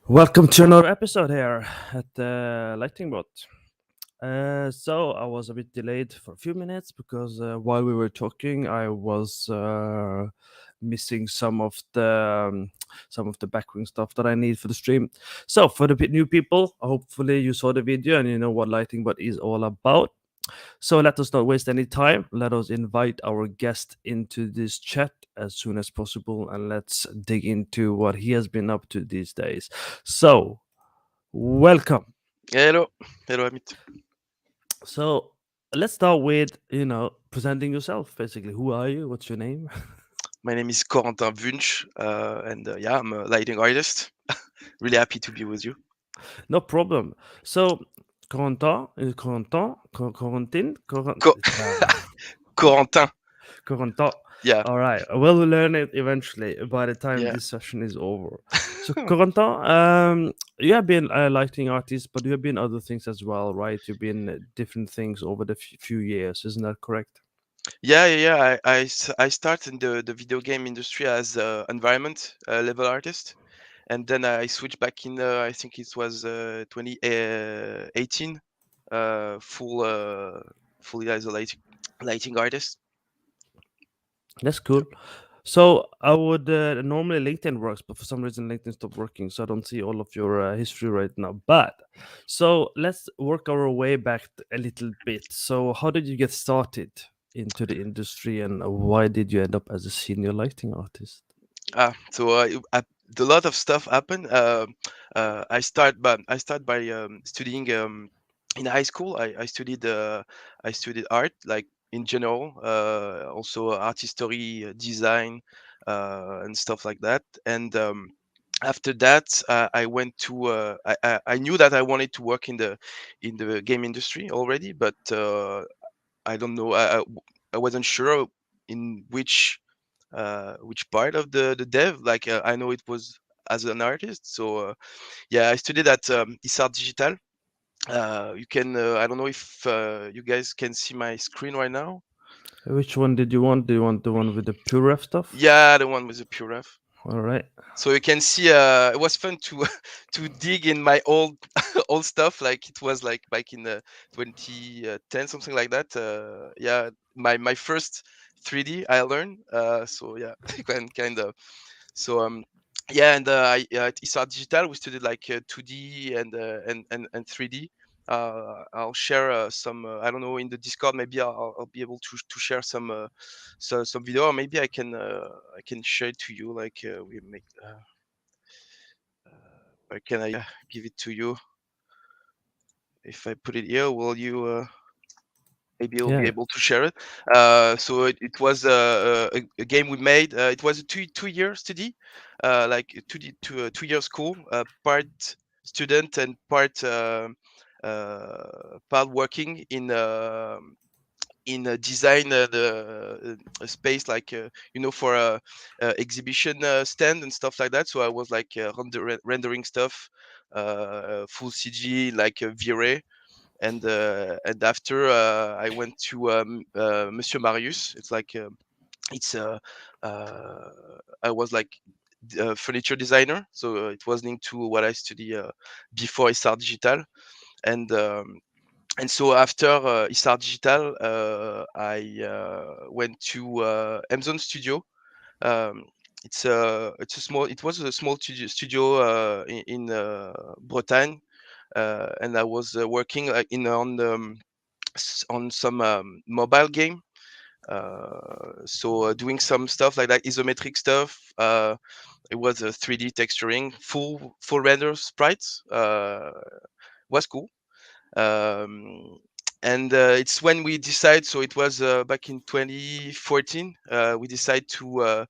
Welcome to another episode here at the Lighting Bot. So I was a bit delayed for a few minutes because while we were talking, I was missing some of the background stuff that I need for the stream. So for the new people, hopefully you saw the video and you know what Lighting Bot is all about. So let us not waste any time. Let us invite our guest into this chat as soon as possible and let's dig into what he has been up to these days. So, welcome. Hello, hello Amit. So, let's start with, presenting yourself basically. Who are you? What's your name? My name is Corentin Wunsch, and yeah, I'm a lighting artist. Really happy to be with you. No problem. So, Corentin, Co- yeah. Corentin. Corentin. Yeah, All right, we'll learn it eventually by the time yeah, this session is over. So, Corentin, you have been a lighting artist, but you have been other things as well, right? You've been different things over the few years, isn't that correct? yeah. I started in the video game industry as environment level artist, and then I switched back in. I think it was 2018, fully as a lighting artist. That's cool. So I would normally LinkedIn works, but for some reason LinkedIn stopped working, so I don't see all of your history right now. But so let's work our way back a little bit. So how did you get started into the industry, and why did you end up as a senior lighting artist? So a lot of stuff happened. I start by studying in high school. I studied art, like in general, also art history, design, and stuff like that. And after that, I went to. I knew that I wanted to work in the game industry already, but I don't know. I wasn't sure in which part of the dev. Like I know it was as an artist. So yeah, I studied at Isart Digital. You can. I don't know if you guys can see my screen right now. Which one did you want? Do you want the one with the pure ref stuff? Yeah, the one with the pure ref. All right. So you can see it was fun to to dig in my old old stuff, like it was like back in 2010, something like that. Yeah, my first 3D I learned. So yeah, kind of. So yeah, and at Isart Digital we studied like 2D and 3D. I'll share some. I don't know, in the Discord. Maybe I'll be able to share some video, or maybe I can share it to you. Like we make. Where can I give it to you? If I put it here, will you? Maybe you'll be Yeah. able to share it. So it was a game we made. It was a two year study, like 2 year school, part student and part working in design the a space, like for a exhibition stand and stuff like that. So I was like rendering stuff, full CG, like V-Ray. And after I went to Monsieur Marius. It's like it's uh, I was like a furniture designer, so it was linked to what I study before Isart Digital. And um, and so after Isart Digital, I went to Amazon Studio. Um, it was a small studio in Bretagne, and I was working on some mobile game. So doing some stuff like that, isometric stuff. It was a 3D texturing, full render sprites. Was cool. Um, and it's when we decide. So it was back in 2014. We decide to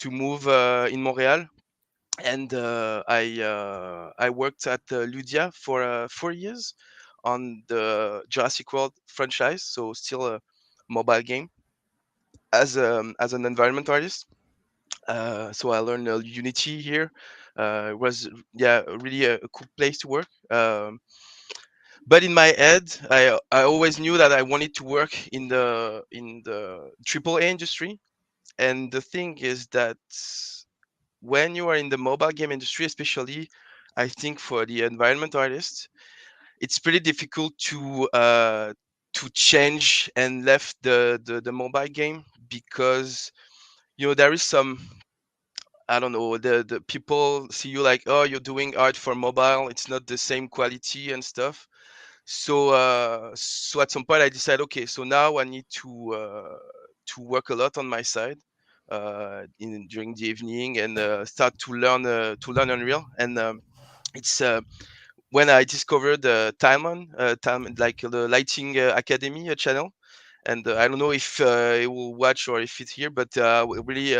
move in Montreal, and I worked at Ludia for 4 years on the Jurassic World franchise. So still a mobile game as an environment artist. So I learned Unity here. It was, yeah, really a cool place to work. But in my head, I always knew that I wanted to work in the triple A industry. And the thing is that when you are in the mobile game industry, especially, I think for the environment artist, it's pretty difficult to change and left the mobile game, because there is some, I don't know, the people see you like, oh, you're doing art for mobile, it's not the same quality and stuff. So at some point I decided, okay, so now I need to work a lot on my side during the evening, and start to learn Unreal. And it's when I discovered like the Lighting Academy channel. And I don't know if it will watch or if it's here, but we really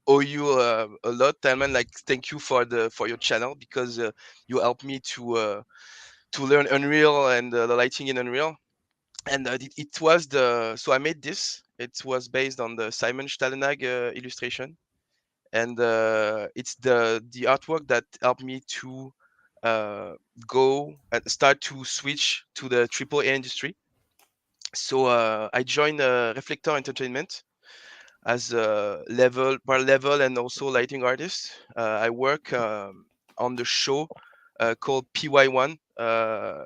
owe you a lot, Talman. Like, thank you for your channel, because you helped me to learn Unreal and the lighting in Unreal. And it was the so I made this. It was based on the Simon Stallenag illustration, and it's the artwork that helped me to uh, go and start to switch to the AAA industry. So I joined Reflector Entertainment as a level and also lighting artist. I work on the show called PY1.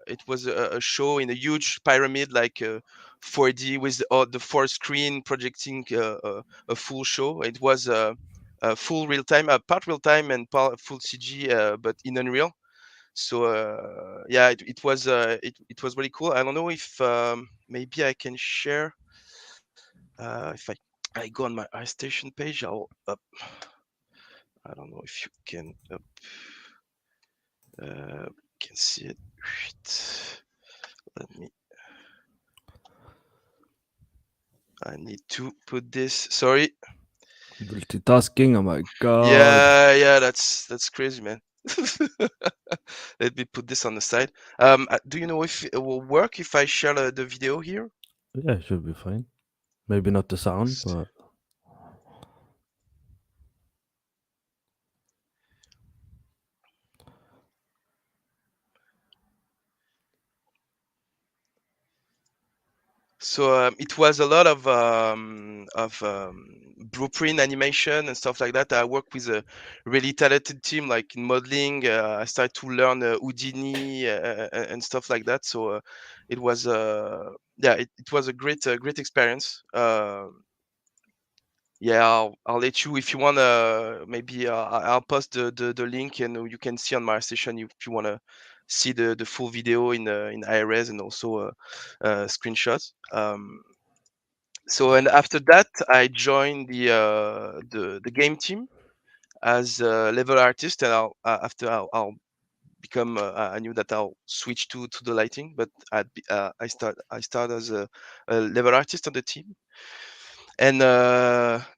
It was a show in a huge pyramid, like 4D, with the four screen projecting a full show. It was full real time, part real time and part full CG, but in Unreal. So yeah, it was really cool. I don't know if maybe I can share if I go on my iStation page. I don't know if you can see it. Let me. I need to put this. Sorry. Multitasking. Oh my god. Yeah, that's crazy, man. Let me put this on the side. Do you know if it will work if I share the video here? Yeah, should be fine. Maybe not the sound, but So it was a lot of blueprint animation and stuff like that. I work with a really talented team, like in modeling. I started to learn Houdini and stuff like that. So it was yeah, it was a great experience. Yeah, I'll let you, if you wanna, maybe I'll post the link, and you can see on my station if you wanna see the full video in IRS, and also screenshots. So, and after that, I joined the game team as a level artist, and I'll become. I knew that I'll switch to the lighting, but I start as a level artist on the team. And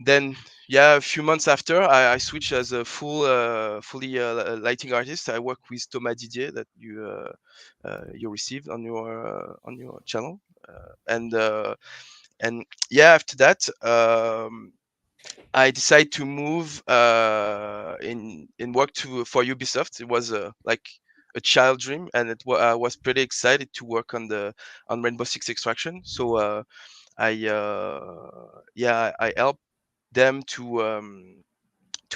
then, yeah, a few months after, I switched as a fully lighting artist. I work with Thomas Didier, that you received on your channel. And yeah, after that, I decided to move in work for Ubisoft. It was like a child dream, and I was pretty excited to work on Rainbow Six Extraction. So I helped them to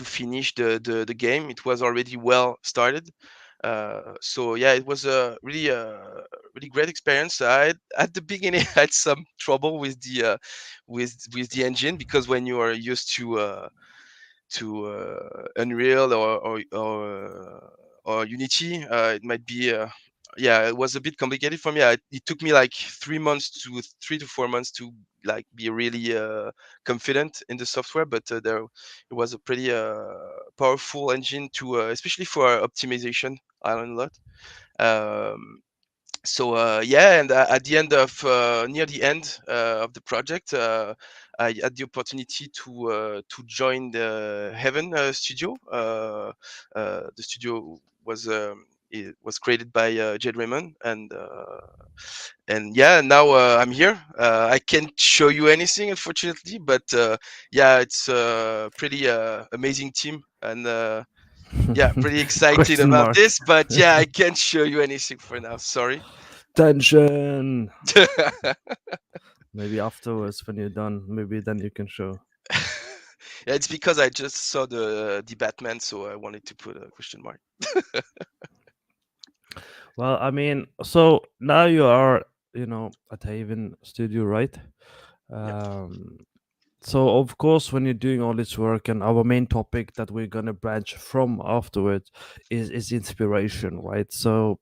finish the game. It was already well started. So yeah, it was a really great experience. I At the beginning I had some trouble with with the engine, because when you are used to Unreal or Unity, it might be yeah, it was a bit complicated for me. It took me like 3 to 4 months to like be really confident in the software, but there it was a pretty powerful engine to especially for optimization. I learned a lot. Um, so yeah, and at the end of near the end of the project, I had the opportunity to join the Heaven studio. The studio it was created by Jed Raymond, and yeah, now I'm here. I can't show you anything, unfortunately, but yeah, it's a pretty amazing team, and yeah, pretty excited question about mark. this. But yeah, I can't show you anything for now. Sorry. Tension. Maybe afterwards when you're done, maybe then you can show. Yeah, it's because I just saw the Batman, so I wanted to put a question mark. Well, I mean, so now you are, at Haven Studio, right? Yeah. Um, so of course, when you're doing all this work, and our main topic that we're gonna branch from afterwards is inspiration, right? So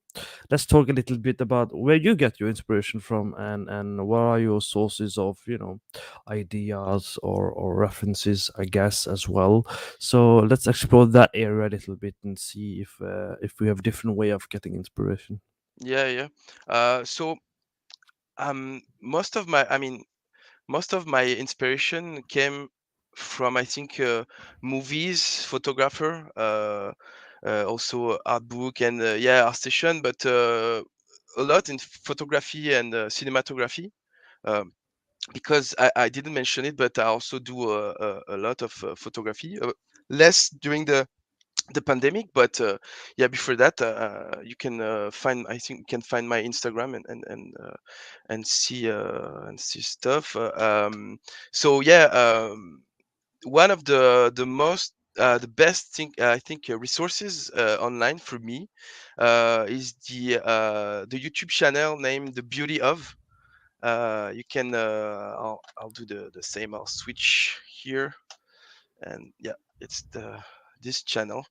let's talk a little bit about where you get your inspiration from, and what are your sources of, ideas or references, I guess, as well. So let's explore that area a little bit and see if we have different way of getting inspiration. Yeah, yeah. So most of my inspiration came from, I think, movies, photographer, also art book, and yeah, art station, but a lot in photography and cinematography. Um, because I didn't mention it, but I also do a lot of photography. Less during the pandemic, but yeah, before that, you can find. I think you can find my Instagram and see stuff. So yeah, one of the best thing, I think, resources online for me is the YouTube channel named The Beauty of. You can I'll do the same. I'll switch here, and yeah, it's the this channel.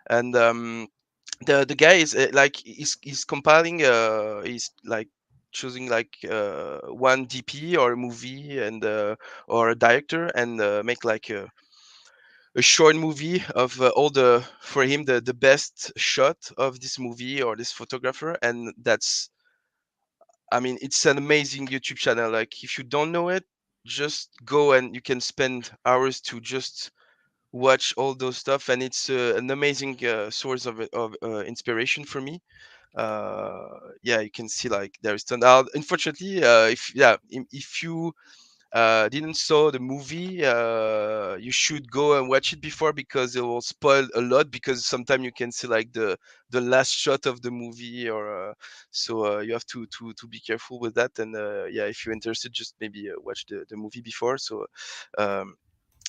And the guy is like he's compiling, he's like choosing like one DP or a movie, and or a director, and make like a short movie of all the, for him, the best shot of this movie or this photographer. And that's, I mean, it's an amazing YouTube channel. Like, if you don't know it, just go, and you can spend hours to just watch all those stuff, and it's an amazing source of inspiration for me. Yeah, you can see like there's ton. Unfortunately, if yeah, if you didn't saw the movie, you should go and watch it before, because it will spoil a lot. Because sometimes you can see like the last shot of the movie, or so you have to be careful with that. And yeah, if you're interested, just maybe watch the movie before. So um,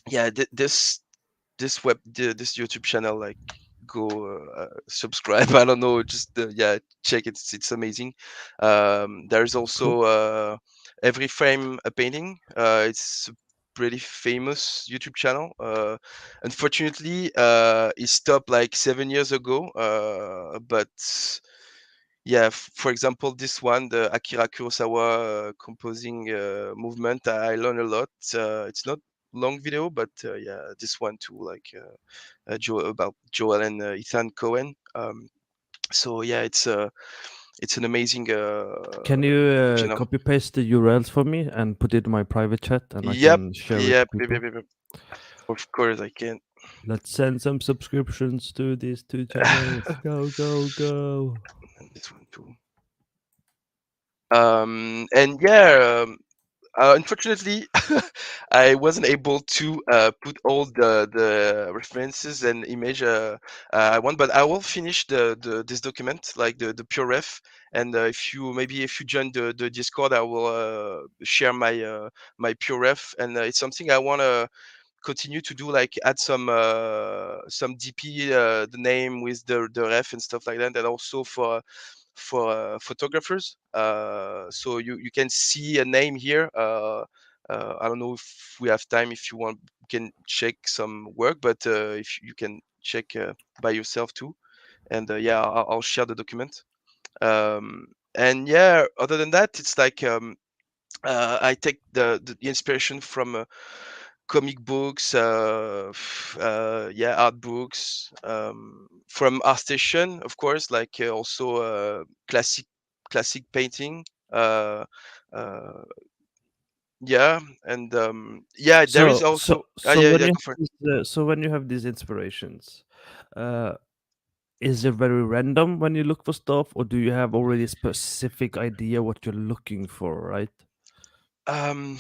yeah, this YouTube channel, like, go subscribe. I don't know, just yeah, check it. It's amazing. There's Cool. also Every Frame a Painting. It's a pretty famous YouTube channel. Unfortunately, it stopped like 7 years ago. But yeah, for example, this one, the Akira Kurosawa composing movement, I learned a lot. It's not long video, but yeah, this one too, like about Joel and Ethan Cohen. So yeah, it's an amazing Can you YouTube channel. copy paste the URLs for me and put it in my private chat, and I Yep, can share it to yep, yep, people? yep, yep. Of course I can. Let's send some subscriptions to these two channels. Go, go, go. And this one too. And yeah, unfortunately, I wasn't able to put all the references and image I want, but I will finish the this document, like the pure ref. And if you, maybe if you join the Discord, I will share my pure ref. And it's something I want to continue to do, like add some DP, the name with the ref and stuff like that. And also for photographers, so you can see a name here. I don't know if we have time. If you want, you can check some work, but if you can check by yourself too. And yeah, I'll share the document. And yeah, other than that, it's like I take the inspiration from comic books, yeah, art books, from art station, of course, like also classic painting. Uh, uh, yeah, and yeah, there is So, so, also so yeah, when yeah, you go have for it. so when you have these inspirations, uh, is it very random when you look for stuff, or do you have already a specific idea what you're looking for, right? Um,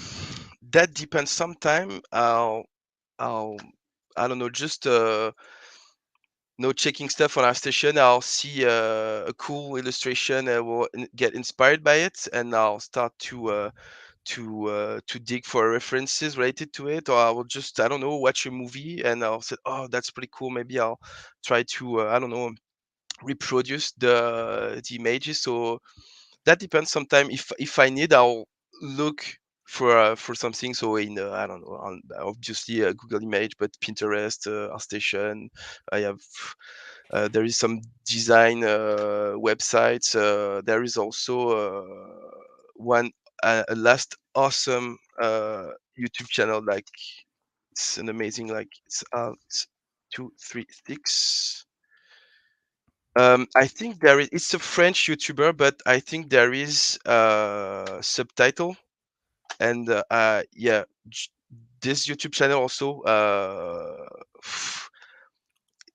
that depends. Sometime I'll I don't know, just no, checking stuff on our station, I'll see a cool illustration, will get inspired by it, and I'll start to dig for references related to it, or I will just, I don't know, watch a movie and I'll say, oh, that's pretty cool. Maybe I'll try to, I don't know, reproduce the images. So that depends. Sometimes if I need, I'll look for something. So in I don't know, on obviously Google Image, but Pinterest, ArtStation. I have there is some design websites. There is also one a last awesome YouTube channel. Like it's an amazing, like it's out 236. I think there is. It's a French YouTuber, but I think there is subtitle, and yeah, this YouTube channel also.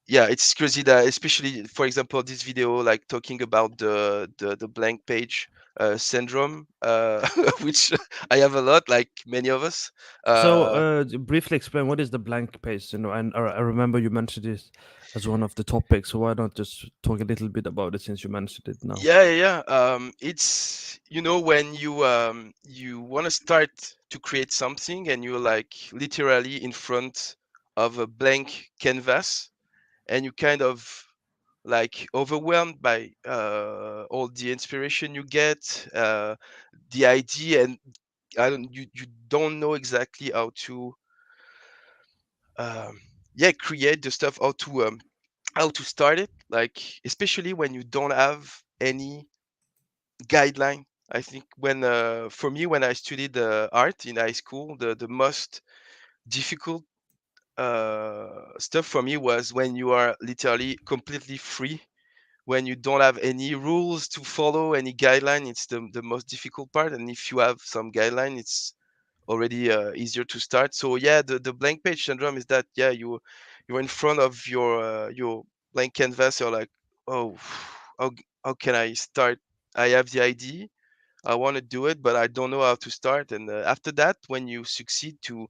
Yeah, it's crazy that, especially for example, this video like talking about the blank page syndrome, which I have a lot, like many of us. So, Uh, briefly explain what is the blank page, and I remember you mentioned this as one of the topics. So why not just talk a little bit about it since you mentioned it now? yeah, yeah, yeah. It's, when you want to start to create something and you're like literally in front of a blank canvas, and you kind of like overwhelmed by all the inspiration you get, the idea, and you don't know exactly how to yeah, create the stuff, how to start it, like especially when you don't have any guideline. I think when for me, when I studied art in high school, the most difficult stuff for me was when you are literally completely free, when you don't have any rules to follow, any guideline. It's the most difficult part, and if you have some guideline, it's already easier to start. So yeah, the blank page syndrome is that, yeah, you're in front of your blank canvas. You're like, oh, how can I start? I have the idea, I want to do it, but I don't know how to start. And after that, when you succeed to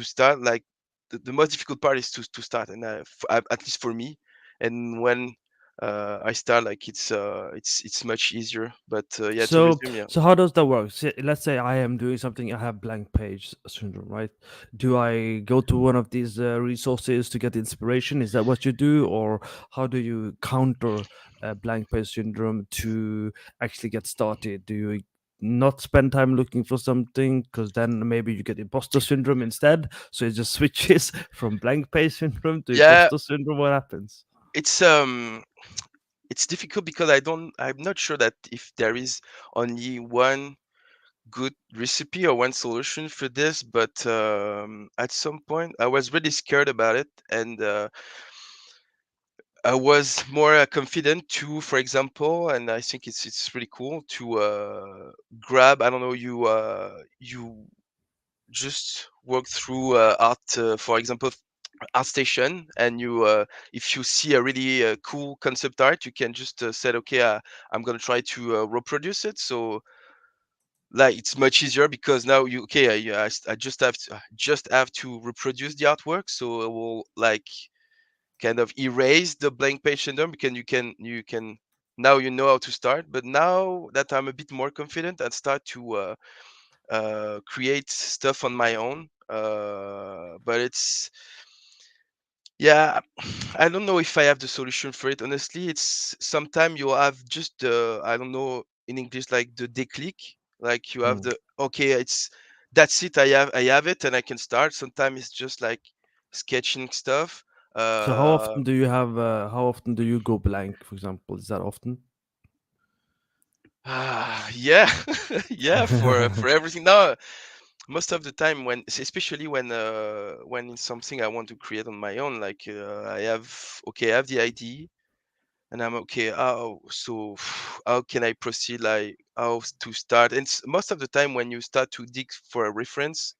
start, like the most difficult part is to start. And at least for me, and when I start, like it's much easier. But yeah, to So, resume, yeah. so how does that work? Let's say I am doing something. I have blank page syndrome, right? Do I go to one of these resources to get inspiration? Is that what you do, or how do you counter blank page syndrome to actually get started? Do you not spend time looking for something because then maybe you get imposter syndrome instead? So it just switches from blank page syndrome to Yeah, imposter syndrome. What happens? it's it's difficult because I'm not sure that if there is only one good recipe or one solution for this. But at some point I was really scared about it, and I was more confident to, for example, and I think it's really cool to grab. I don't know, you just work through art, for example, ArtStation, and you if you see a really cool concept art, you can just say, okay, I'm gonna try to reproduce it. So like it's much easier because now you, okay, I just have to reproduce the artwork. So it will like kind of erase the blank page syndrome, because you can now you know how to start. But now that I'm a bit more confident and start to create stuff on my own, but it's, yeah, I don't know if I have the solution for it. Honestly, it's sometimes you have just I don't know in English, like the déclic, like you have Hmm. the, okay, it's, that's it. I have it and I can start. Sometimes it's just like sketching stuff. So how Uh, often do you have? How often do you go blank? For example, is that often? yeah, yeah, for everything. No, most of the time, when especially when it's something I want to create on my own, like I have the idea, and I'm okay. Oh, so how can I proceed? Like how to start? And most of the time, when you start to dig for a reference,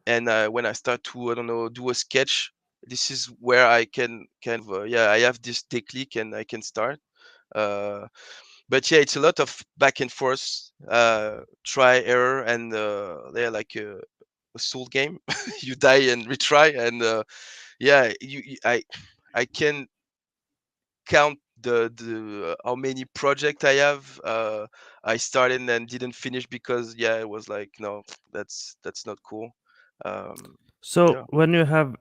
and when I start to, I don't know, do a sketch, this is where I can kind of yeah, I have this technique and I can start. Uh, but yeah, it's a lot of back and forth, try error, and yeah, like a soul game. You die and retry, and yeah, I can count the how many project I have. I started and didn't finish because yeah, it was like no, that's not cool. Um, So yeah. when you have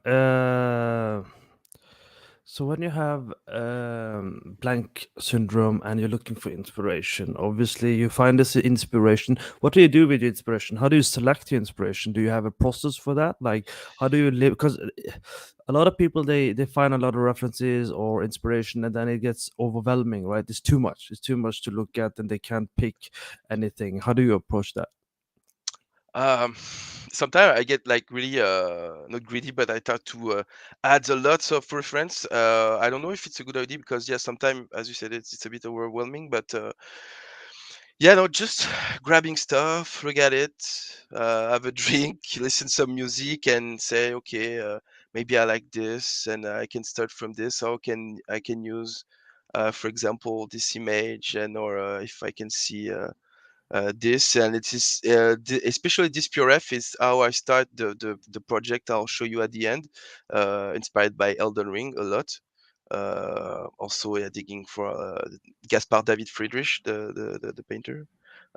blank syndrome and you're looking for inspiration, obviously you find this inspiration. What do you do with your inspiration? How do you select your inspiration? Do you have a process for that? Like, how do you live? Because a lot of people they find a lot of references or inspiration, and then it gets overwhelming, right? It's too much. It's too much to look at, and they can't pick anything. How do you approach that? Um, Sometimes I get like really not greedy, but I start to add a lots of reference. I don't know if it's a good idea because yeah, sometimes as you said, it's a bit overwhelming. But yeah, no, just grabbing stuff, look at it, have a drink, listen some music, and say, okay, maybe I like this, and I can start from this. How can I can use, for example, this image, and or if I can see. This and it is especially this PRF is how I start the project. I'll show you at the end, inspired by Elden Ring a lot. Also, yeah, digging for Gaspar David Friedrich, the painter.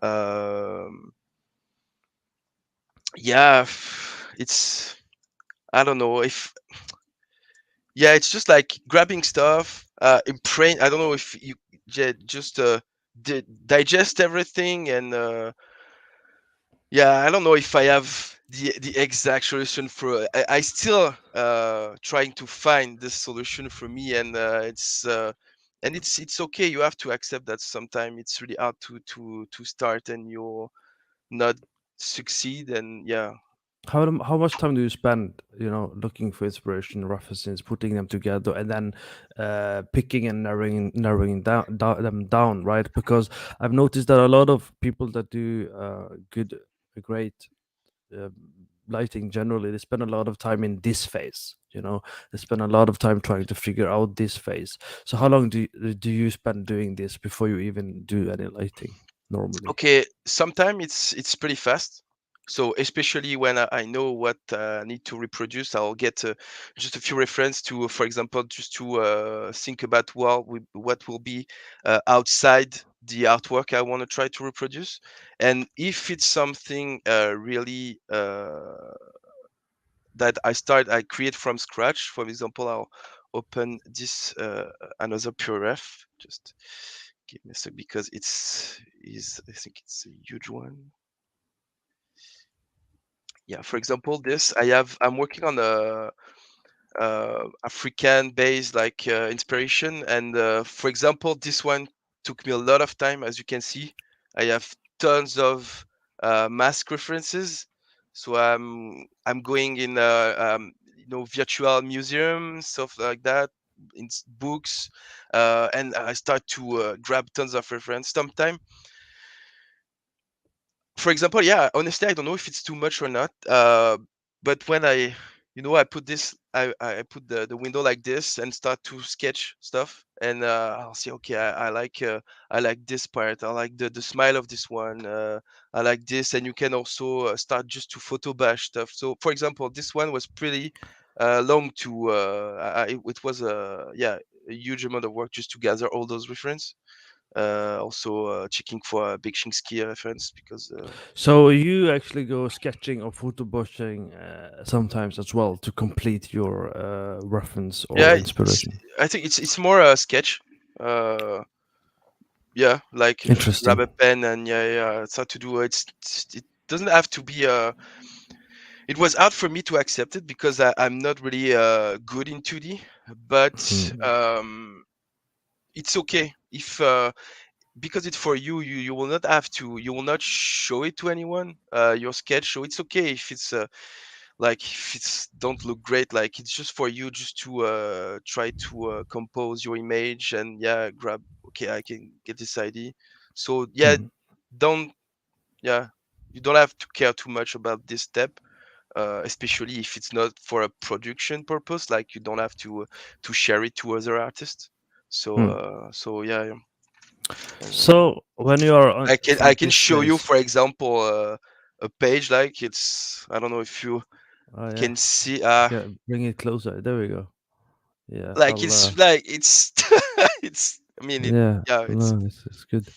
Um, yeah, it's I don't know if yeah, it's just like grabbing stuff, imprint. I don't know if you just digest everything and. Yeah, I don't know if I have the exact solution for. I still trying to find this solution for me, and it's okay. You have to accept that sometimes it's really hard to start and you'll not succeed. And yeah, How much time do you spend, looking for inspiration, references, putting them together, and then picking and narrowing them down, right? Because I've noticed that a lot of people that do great uh, lighting generally, they spend a lot of time in this phase. They spend a lot of time trying to figure out this phase. So how long do you spend doing this before you even do any lighting normally? okay. Sometimes it's pretty fast. So especially when I know what I need to reproduce, I'll get just a few reference to, for example, just to think about what will be outside the artwork I want to try to reproduce. And if it's something really that I create from scratch, for example, I'll open this another PureRef. Just give me a sec because is I think it's a huge one. Yeah, for example, this I'm working on a African based like inspiration, and for example, this one took me a lot of time. As you can see, I have tons of mask references. So I'm going in virtual museums, stuff like that, in books, and I start to grab tons of reference. Sometimes for example, yeah, honestly, I don't know if it's too much or not. But when I put this, I put the window like this and start to sketch stuff, and I'll say, okay, I like this part. I like the smile of this one. I like this, and you can also start just to photo bash stuff. So, for example, this one was pretty long to. It was a huge amount of work just to gather all those references. Also checking for a Big Shinsky reference because So you actually go sketching or photo brushing sometimes as well to complete your reference or yeah, inspiration. I think it's more a sketch. Uh, yeah, like grab Interesting. a pen and yeah, it's hard to do. It doesn't have to be. It was hard for me to accept it because I'm not really good in 2D, but Hmm. it's okay if because it's for you. You will not have to. You will not show it to anyone. Your sketch, so it's okay if it's like if it's don't look great, like it's just for you just to try to compose your image and yeah, grab, okay, I can get this idea. So yeah, Hmm. don't yeah, you don't have to care too much about this step, especially if it's not for a production purpose, like you don't have to share it to other artists. So Hmm. yeah, So when you are on I from can this show you phase, for example a page, like it's, I don't know if you oh yeah, can see yeah, bring it closer. There we go. Yeah, like I'll. it's like it's it's I mean, Yeah, yeah, it's no, it's good.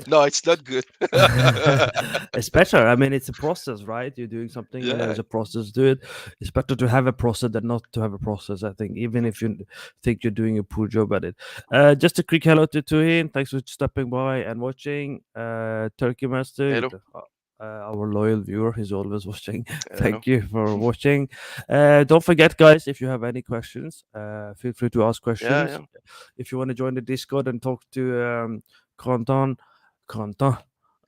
no, it's not good. It's better. I mean, it's a process, right? You're doing something and there's Yeah, a process to it. It's better to have a process than not to have a process, I think, even if you think you're doing a poor job at it. Just a quick hello to Tuhin. Thanks for stopping by and watching. Turkey Master, hello. our loyal viewer, he's always watching. Hello. Thank you for watching. Don't forget, guys, if you have any questions, feel free to ask Yeah, questions. yeah. If you want to join the Discord and talk to Corentin, Corentin,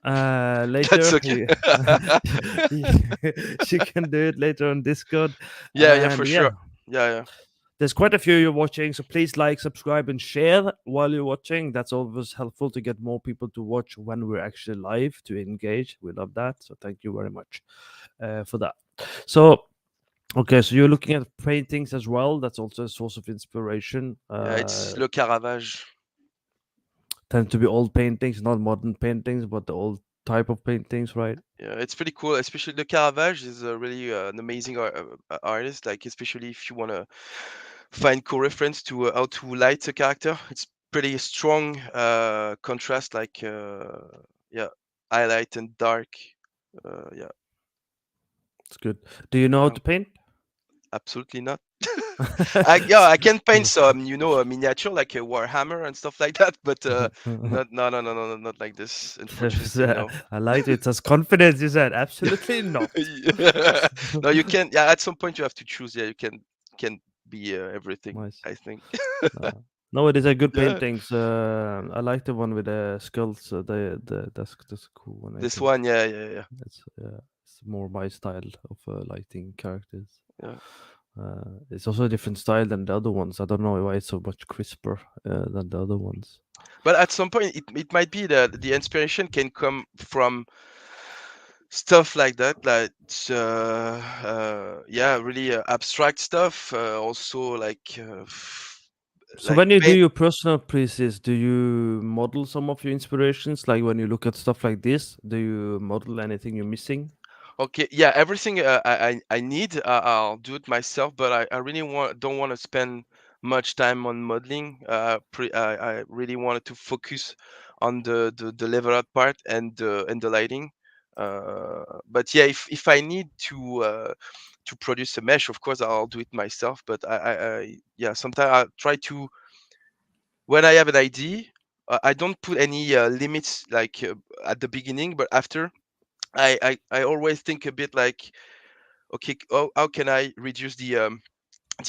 That's later, okay. you can do it later on Discord. Yeah, yeah, And for yeah, sure. Yeah, yeah. there's quite a few you're watching, so please like, subscribe, and share while you're watching. That's always helpful to get more people to watch when we're actually live to engage. We love that, so thank you very much for that. So okay, so you're looking at paintings as well. That's also a source of inspiration. Yeah, it's Le Caravage. Tend to be old paintings, not modern paintings, but the old type of paintings, right? Yeah, it's pretty cool. Especially Le Caravage is really an amazing artist. Like, especially if you want to find cool reference to how to light a character. It's pretty strong contrast, like yeah, highlight and dark. Yeah, It's good. Do you know how yeah, to paint? absolutely not. I can paint some, a miniature like a Warhammer and stuff like that, but not no no no no no, not like this. Unfortunately, no. I liked it. As confidence, you said. Absolutely not. Yeah. No, you can. Yeah, at some point you have to choose. Yeah, you can be everything. Nice. I think. No, it is a good Yeah, paintings. I like the one with the skulls. That's a cool one. I this think one. Yeah, yeah, yeah, it's more my style of lighting characters. yeah. It's also a different style than the other ones. I don't know why it's so much crisper than the other ones. But at some point, it might be that the inspiration can come from stuff like that, like yeah, really abstract stuff. Also, So like when you do paint. your personal pieces, do you model some of your inspirations? Like when you look at stuff like this, do you model anything you're missing? Okay, yeah, everything I need, I'll do it myself. But I really don't want to spend much time on modeling. I really wanted to focus on the level out part and the lighting. But yeah, if I need to produce a mesh, of course I'll do it myself. But yeah, sometimes I try to, when I have an idea, I don't put any limits like at the beginning, but after I always think a bit like, okay, how can I reduce the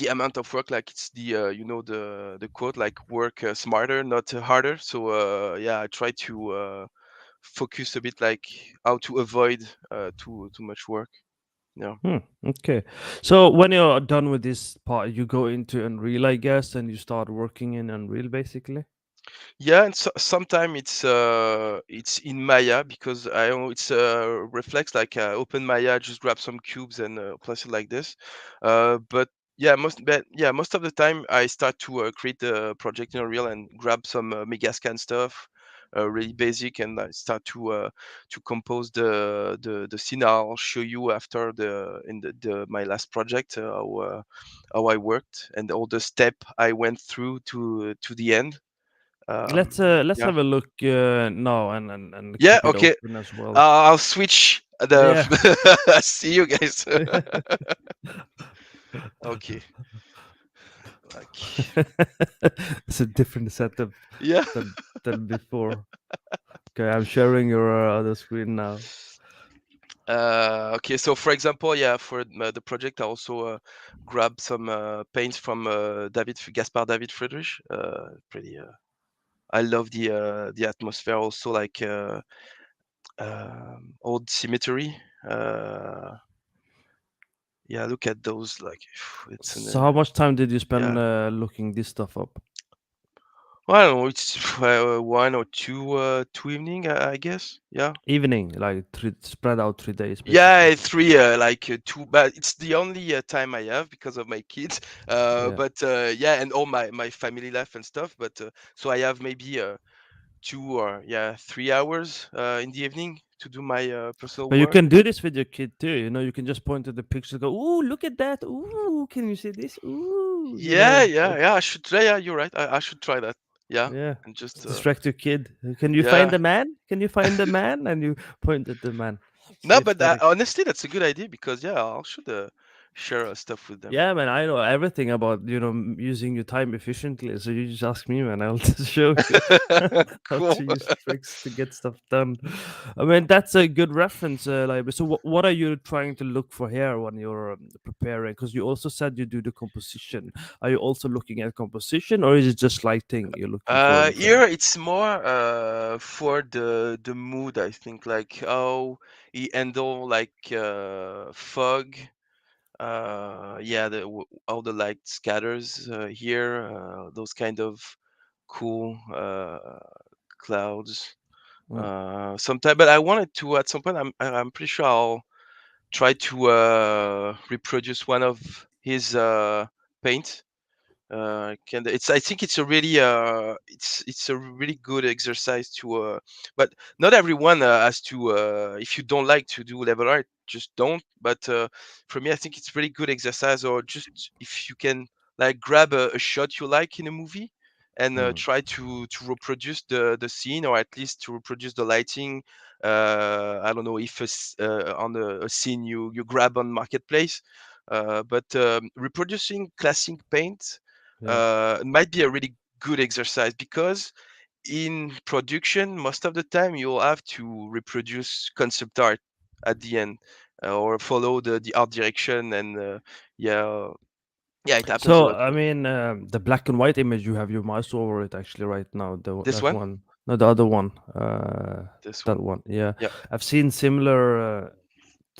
amount of work? Like, it's the quote, like, work smarter, not harder. So yeah, I try to focus a bit, like how to avoid too much work. Yeah. Hmm. Okay. So when you're done with this part, you go into Unreal, I guess, and you start working in Unreal, basically. Yeah, and sometimes it's in Maya, because I know it's a reflex. Like, open Maya, just grab some cubes and place it like this. But yeah, most of the time I start to create the project in Unreal and grab some Megascan stuff, really basic, and I start to compose the scene. I'll show you after the my last project, how I worked and all the step I went through to the end. Let's Yeah. have a look now and Yeah. keep it Okay. open as well. I'll switch the. Yeah. See you guys. Okay. Like. It's a different setup Yeah. than before. Okay, I'm sharing your other screen now. Okay. So, for example, yeah, for the project, I also grabbed some paints from Gaspar David Friedrich. Pretty. I love the atmosphere. Also, like old cemetery. Uh, yeah. Look at those. Like, it's an. So how much time did you spend Yeah. looking this stuff up? Well, I don't know. It's one or two evening, I guess. Yeah. Evening, like spread out 3 days, basically. Yeah, three, like two, but it's the only time I have because of my kids. Yeah. But yeah, and all my family life and stuff. But so I have maybe 3 hours in the evening to do my personal But you work. can do this with your kid too. You can just point at the picture, go, "Ooh, look at that! Ooh, can you see this? Ooh, Yeah, yeah, yeah. I should try. Yeah, you're right. I should try that. Yeah, Yeah. and just Distract your kid. Can you find yeah. the man? Can you find the man? And you point at the man. See No, if but that. honestly, that's a good idea because yeah, I should share stuff with them. Yeah, man, I know everything about using your time efficiently. So you just ask me, man. I'll just show you how Cool. to use tricks to get stuff done. I mean, that's a good reference. Like, so what are you trying to look for here when you're preparing? Because you also said you do the composition. Are you also looking at composition, or is it just lighting you're looking for in the frame? Here it's more for the mood, I think, like how he handle like fog. Yeah, how the light scatters here. Those kind of cool clouds. Mm, Sometime, but I wanted to at some point. I'm pretty sure I'll try to reproduce one of his paint. Can it's I think it's a really it's a really good exercise to but not everyone has to if you don't like to do level art, just don't. But for me, I think it's really good exercise, or just if you can like grab a shot you like in a movie and mm, try to reproduce the scene, or at least to reproduce the lighting. I don't know if on a scene you grab on marketplace, but reproducing classic paint yeah. might be a really good exercise, because in production most of the time you'll have to reproduce concept art at the end, or follow the art direction, and yeah, yeah, it happens a So lot I to me. mean, the black and white image you have your mouse over it actually right now. This That one, one, no, the other one. this That one, one. Yeah, yeah. I've seen similar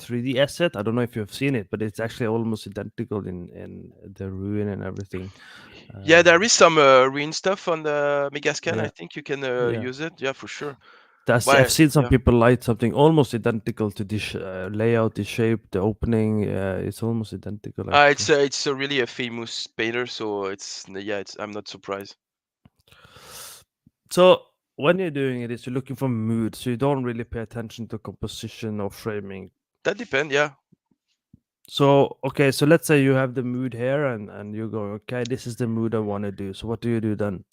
3D asset. I don't know if you've seen it, but it's actually almost identical in the ruin and everything. Yeah, Uh, there is some green stuff on the Megascan. I yeah, think you can yeah. use it. Yeah, for sure. I've Why? seen some Yeah. people light something almost identical to this layout, the shape, the opening. It's almost identical actually. It's a really a famous painter, so it's yeah. It's I'm not surprised. So when you're doing it, you're looking for mood, so you don't really pay attention to composition or framing. That depends. Yeah. So okay, so let's say you have the mood here, and you're going, okay, this is the mood I want to do. So what do you do then?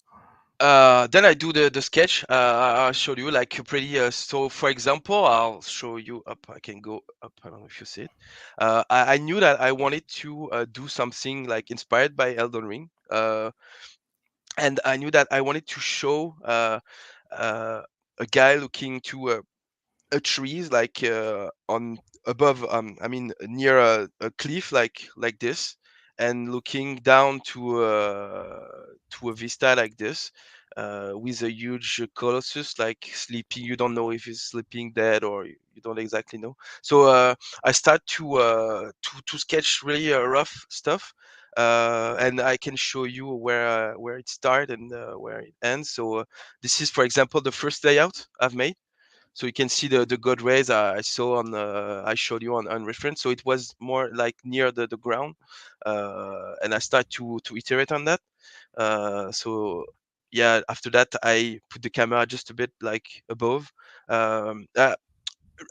Then I do the sketch. I'll show you like a pretty. So for example, I'll show you up. I can go up. I don't know if you see it. I knew that I wanted to do something like inspired by Elden Ring. And I knew that I wanted to show uh, a guy looking to trees like on above I mean near a cliff like this, and looking down to a vista like this, with a huge colossus like sleeping. You don't know if he's sleeping dead, or you don't exactly know. So I start to sketch really rough stuff, and I can show you where it starts and where it ends. So this is, for example, the first layout I've made. So you can see the god rays I saw on I showed you on reference. So it was more like near the ground, and I start to iterate on that. So yeah, after that I put the camera just a bit like above.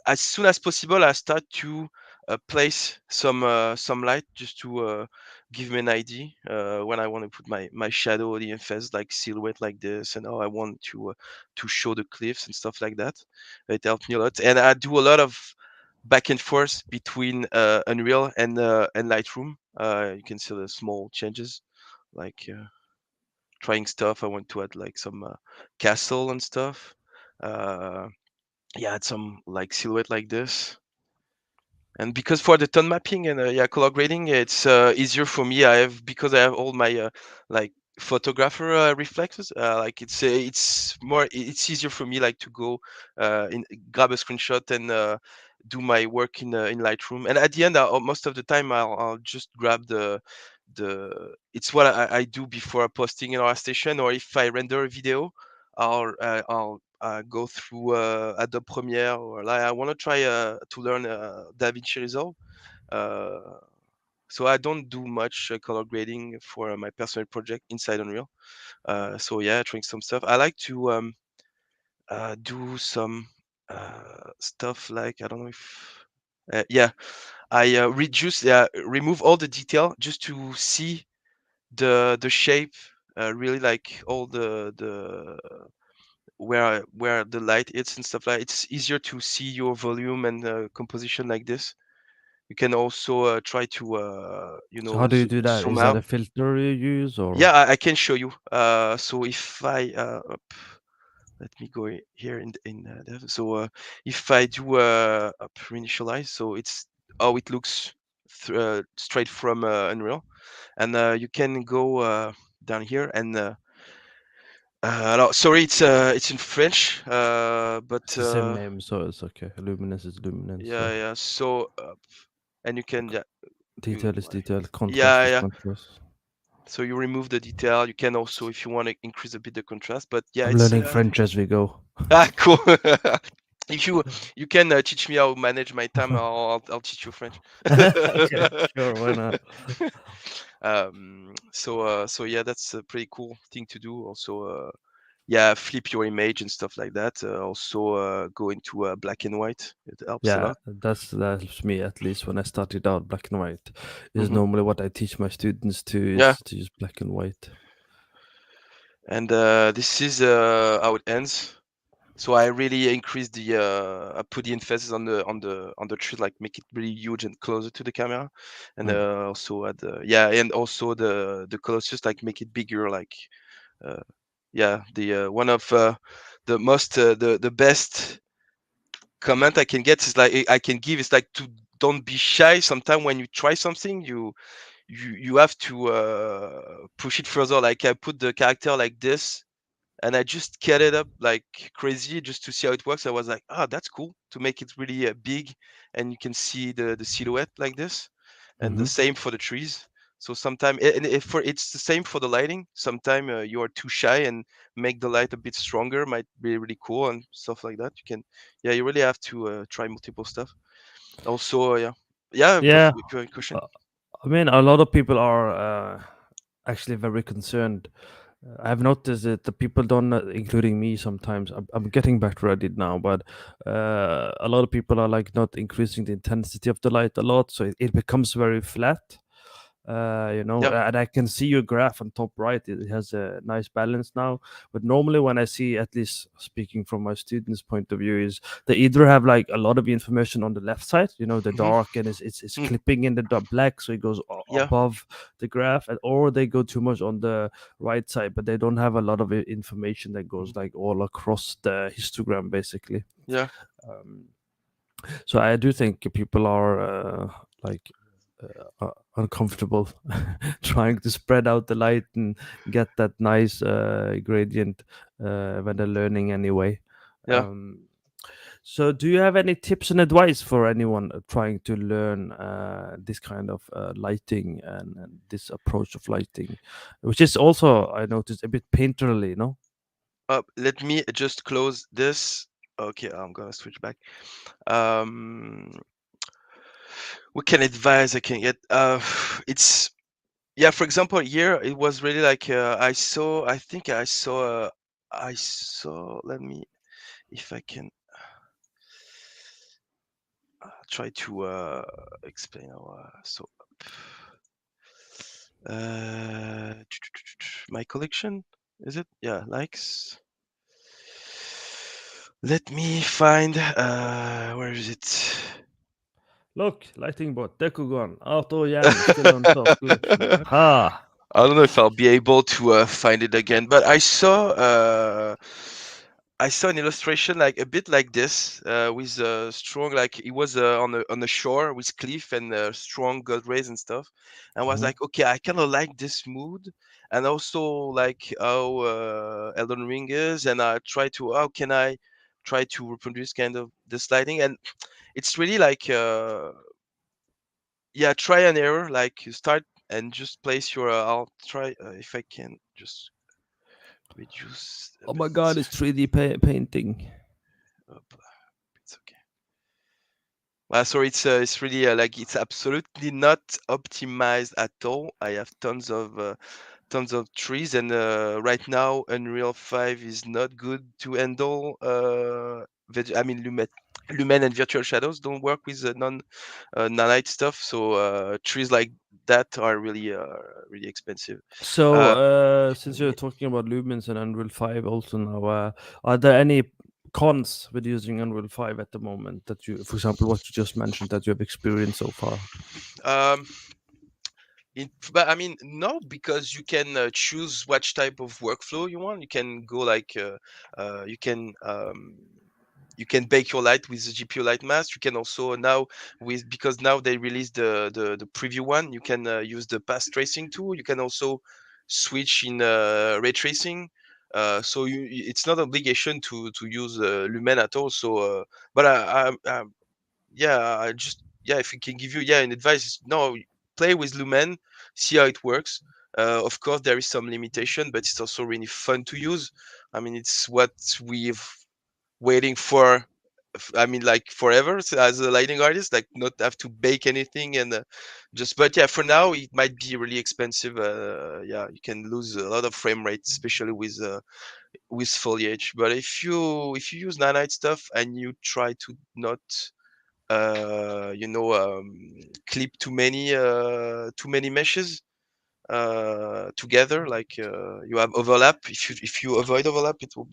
As soon as possible, I start to place some light, just to give me an idea when I want to put my shadow, the emphasis, like silhouette like this, and how I want to show the cliffs and stuff like that. It helped me a lot, and I do a lot of back and forth between Unreal and Lightroom. You can see the small changes, like trying stuff. I want to add like some castle and stuff. Uh, yeah, add some like silhouette like this. And because for the tone mapping and yeah, color grading, it's easier for me. Because I have all my like photographer reflexes. Like it's more it's easier for me like to go in grab a screenshot and do my work in Lightroom. And at the end, most of the time, I'll just grab the it's what I do before posting in our station, or if I render a video, I'll go through Adobe Premiere, or like I want to try to learn DaVinci Resolve. Uh, so I don't do much color grading for my personal project inside Unreal. So yeah, trying some stuff. I like to do some stuff like, I don't know if yeah, I remove all the detail just to see the shape really like all the where the light is and stuff like. It's easier to see your volume and composition like this. You can also try to So how do you do that? zoom Is that out. a filter you use or? Yeah, I can show you. So if I let me go here in dev. So if I do reinitialize, so it's how it looks straight from Unreal, and you can go down here and alors, sorry, it's in French, It's but the same name, so it's okay. Luminance is luminance, yeah, so yeah. So and you can yeah, detail is detail, contrast yeah, is yeah. contrast. So you remove the detail. You can also, if you want to increase a bit the contrast, but yeah, I'm it's learning French as we go. cool. If you can teach me how to manage my time, I'll teach you French. Okay, sure, why not? So yeah, that's a pretty cool thing to do. Also, yeah, flip your image and stuff like that. Also, go into black and white. It helps a Yeah, lot. that's me at least when I started out black and white. Is Hmm. normally what I teach my students to Yeah, is to use black and white. and this is how it ends. So I really increased the I put the emphasis on the tree, like make it really huge and closer to the camera, and Mm. also at the yeah, and also the colors just like make it bigger, like uh, yeah, the one of the most the best comment I can get is like I can give is like to don't be shy. Sometimes when you try something, you have to push it further. Like I put the character like this and I just cut it up like crazy just to see how it works. I was like, ah, that's cool to make it really big, and you can see the silhouette like this, and the Mm-hmm. same for the trees. So sometimes, and if for it's the same for the lighting. Sometimes you are too shy, and make the light a bit stronger might be really cool and stuff like that. You can, yeah, you really have to try multiple stuff. Also, yeah, yeah, Yeah, question. uh, I mean, a lot of people are actually very concerned. I've noticed that the people don't, including me, sometimes. I'm getting better at it now, but a lot of people are like not increasing the intensity of the light a lot, so it becomes very flat. Yeah. And I can see your graph on top right. It has a nice balance now. But normally, when I see, at least speaking from my students' point of view, is they either have like a lot of information on the left side, the Hmm. dark, and it's clipping in the black, so it goes Yeah. above the graph, or they go too much on the right side, but they don't have a lot of information that goes Mhm. like all across the histogram, basically. Yeah. Um, so I do think people are like uncomfortable trying to spread out the light and get that nice gradient when they're learning anyway. Yeah. Um, so, do you have any tips and advice for anyone trying to learn this kind of lighting and this approach of lighting, which is also, I noticed, a bit painterly, no? Let me just close this. Okay, I'm gonna switch back. Um, what can advice I can get? It's yeah. For example, here it was really like I saw. I think I saw. I saw. Let me, if I can try to explain. So, uh, my collection is it? Yeah, likes. Let me find. Where is it? Look, lighting bot, Dekugan, Auto Yang, still on top collection. Aha! I don't know if I'll be able to find it again, but I saw an illustration like a bit like this with strong, like it was on the shore with cliff and strong god rays and stuff. And I was Mhm. like, okay, I kind of like this mood, and also like how Elden Ring is, and I try to how can I try to reproduce kind of this lighting, and it's really like yeah, try and error. Like you start and just place your. I'll try if I can just reduce a Oh bit. my god, it's 3D painting. Up. It's okay. Sorry, it's really like it's absolutely not optimized at all. I have tons of trees, and right now Unreal 5 is not good to handle. I mean, Lumet. Lumen and virtual shadows don't work with non nanite stuff. So trees like that are really expensive. So, Uh, since you're talking about Lumens and Unreal 5 also now, are there any cons with using Unreal 5 at the moment that you, for example, what you just mentioned that you have experienced so far? um, but I mean, no, because you can choose which type of workflow you want. You can go like uh, you can um, you can bake your light with the GPU light mask. You can also now with because now they released the preview one. You can use the path tracing tool. You can also switch in ray tracing. So it's not obligation to use Lumen at all. So, but yeah, I just yeah, if I can give you an advice, is no, play with Lumen, see how it works. Of course, there is some limitation, but it's also really fun to use. I mean, it's what we've waiting for. I mean, like forever as a lighting artist, like not have to bake anything and just. But yeah, for now, it might be really expensive. Yeah, you can lose a lot of frame rate, especially with foliage. But if you use nanite stuff and you try to not you know clip too many meshes together, like you have overlap. If you avoid overlap, it would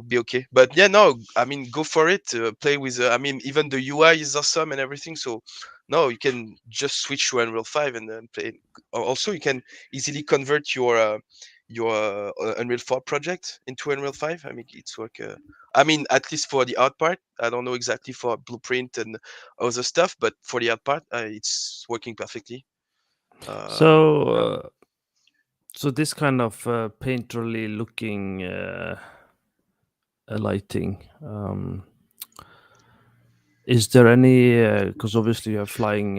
be okay. But yeah, no, I mean, go for it. Play with I mean, even the UI is awesome and everything, so no, you can just switch to Unreal 5 and then play. Also, you can easily convert your Unreal 4 project into Unreal 5. I mean, it's work. I mean, at least for the art part. I don't know exactly for blueprint and other stuff, but for the art part, it's working perfectly. So, Yeah. so this kind of painterly looking lighting. Is there any? Because obviously you have flying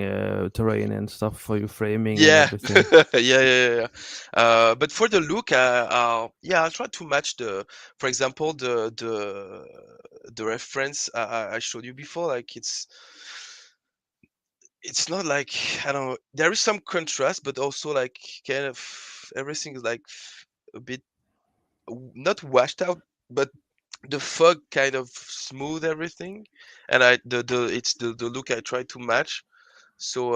terrain and stuff for your framing and Yeah, everything. yeah. But for the look, yeah, I'll try to match for example, the reference I showed you before. Like it's not like I don't know. There is some contrast, but also like kind of everything is like a bit not washed out, but the fog kind of smooth everything, and it's the look I try to match. So.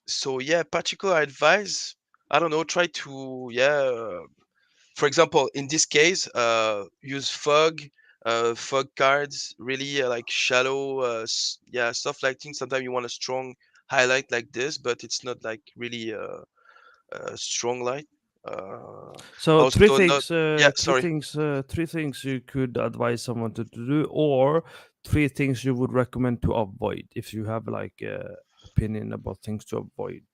So yeah, particular advice, I don't know, try to for example, in this case, use fog cards, really like shallow soft lighting. Sometimes you want a strong highlight like this, but it's not like really a strong light. So Also not yeah, sorry. three things you could advise someone to do, or three things you would recommend to avoid if you have like opinion about things to avoid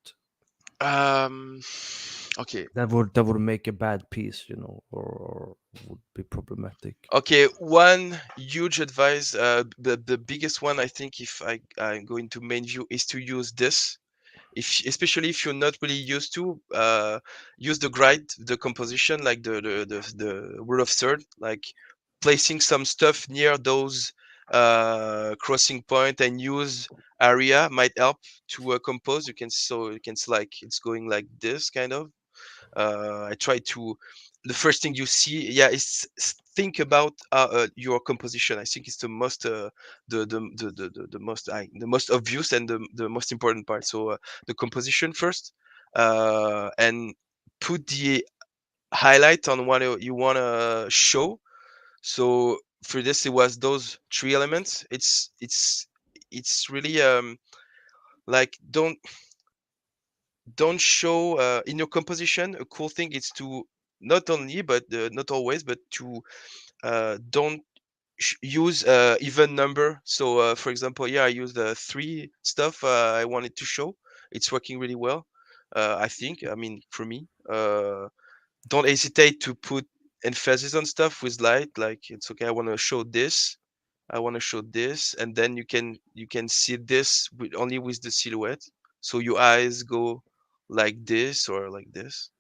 um okay. that would make a bad piece, you know, or would be problematic. Okay, one huge advice, the biggest one, I think, if I go into main view, is to use this. If especially if you're not really used to use the grid, the composition, like the rule of third, like placing some stuff near those crossing point and use area might help to compose. You can see like it's going like this kind of. I try to the first thing you see, yeah, is think about your composition. I think it's the most the most obvious and the most important part. So the composition first, and put the highlight on what you want to show. So for this, it was those three elements. It's really like don't show in your composition. A cool thing is to not only but not always, but to don't use even number. So for example, yeah, I used three stuff I wanted to show. It's working really well, I think. I mean, for me, don't hesitate to put emphasis on stuff with light. Like it's okay, I want to show this, I want to show this, and then you can see this with only with the silhouette. So your eyes go like this or like this.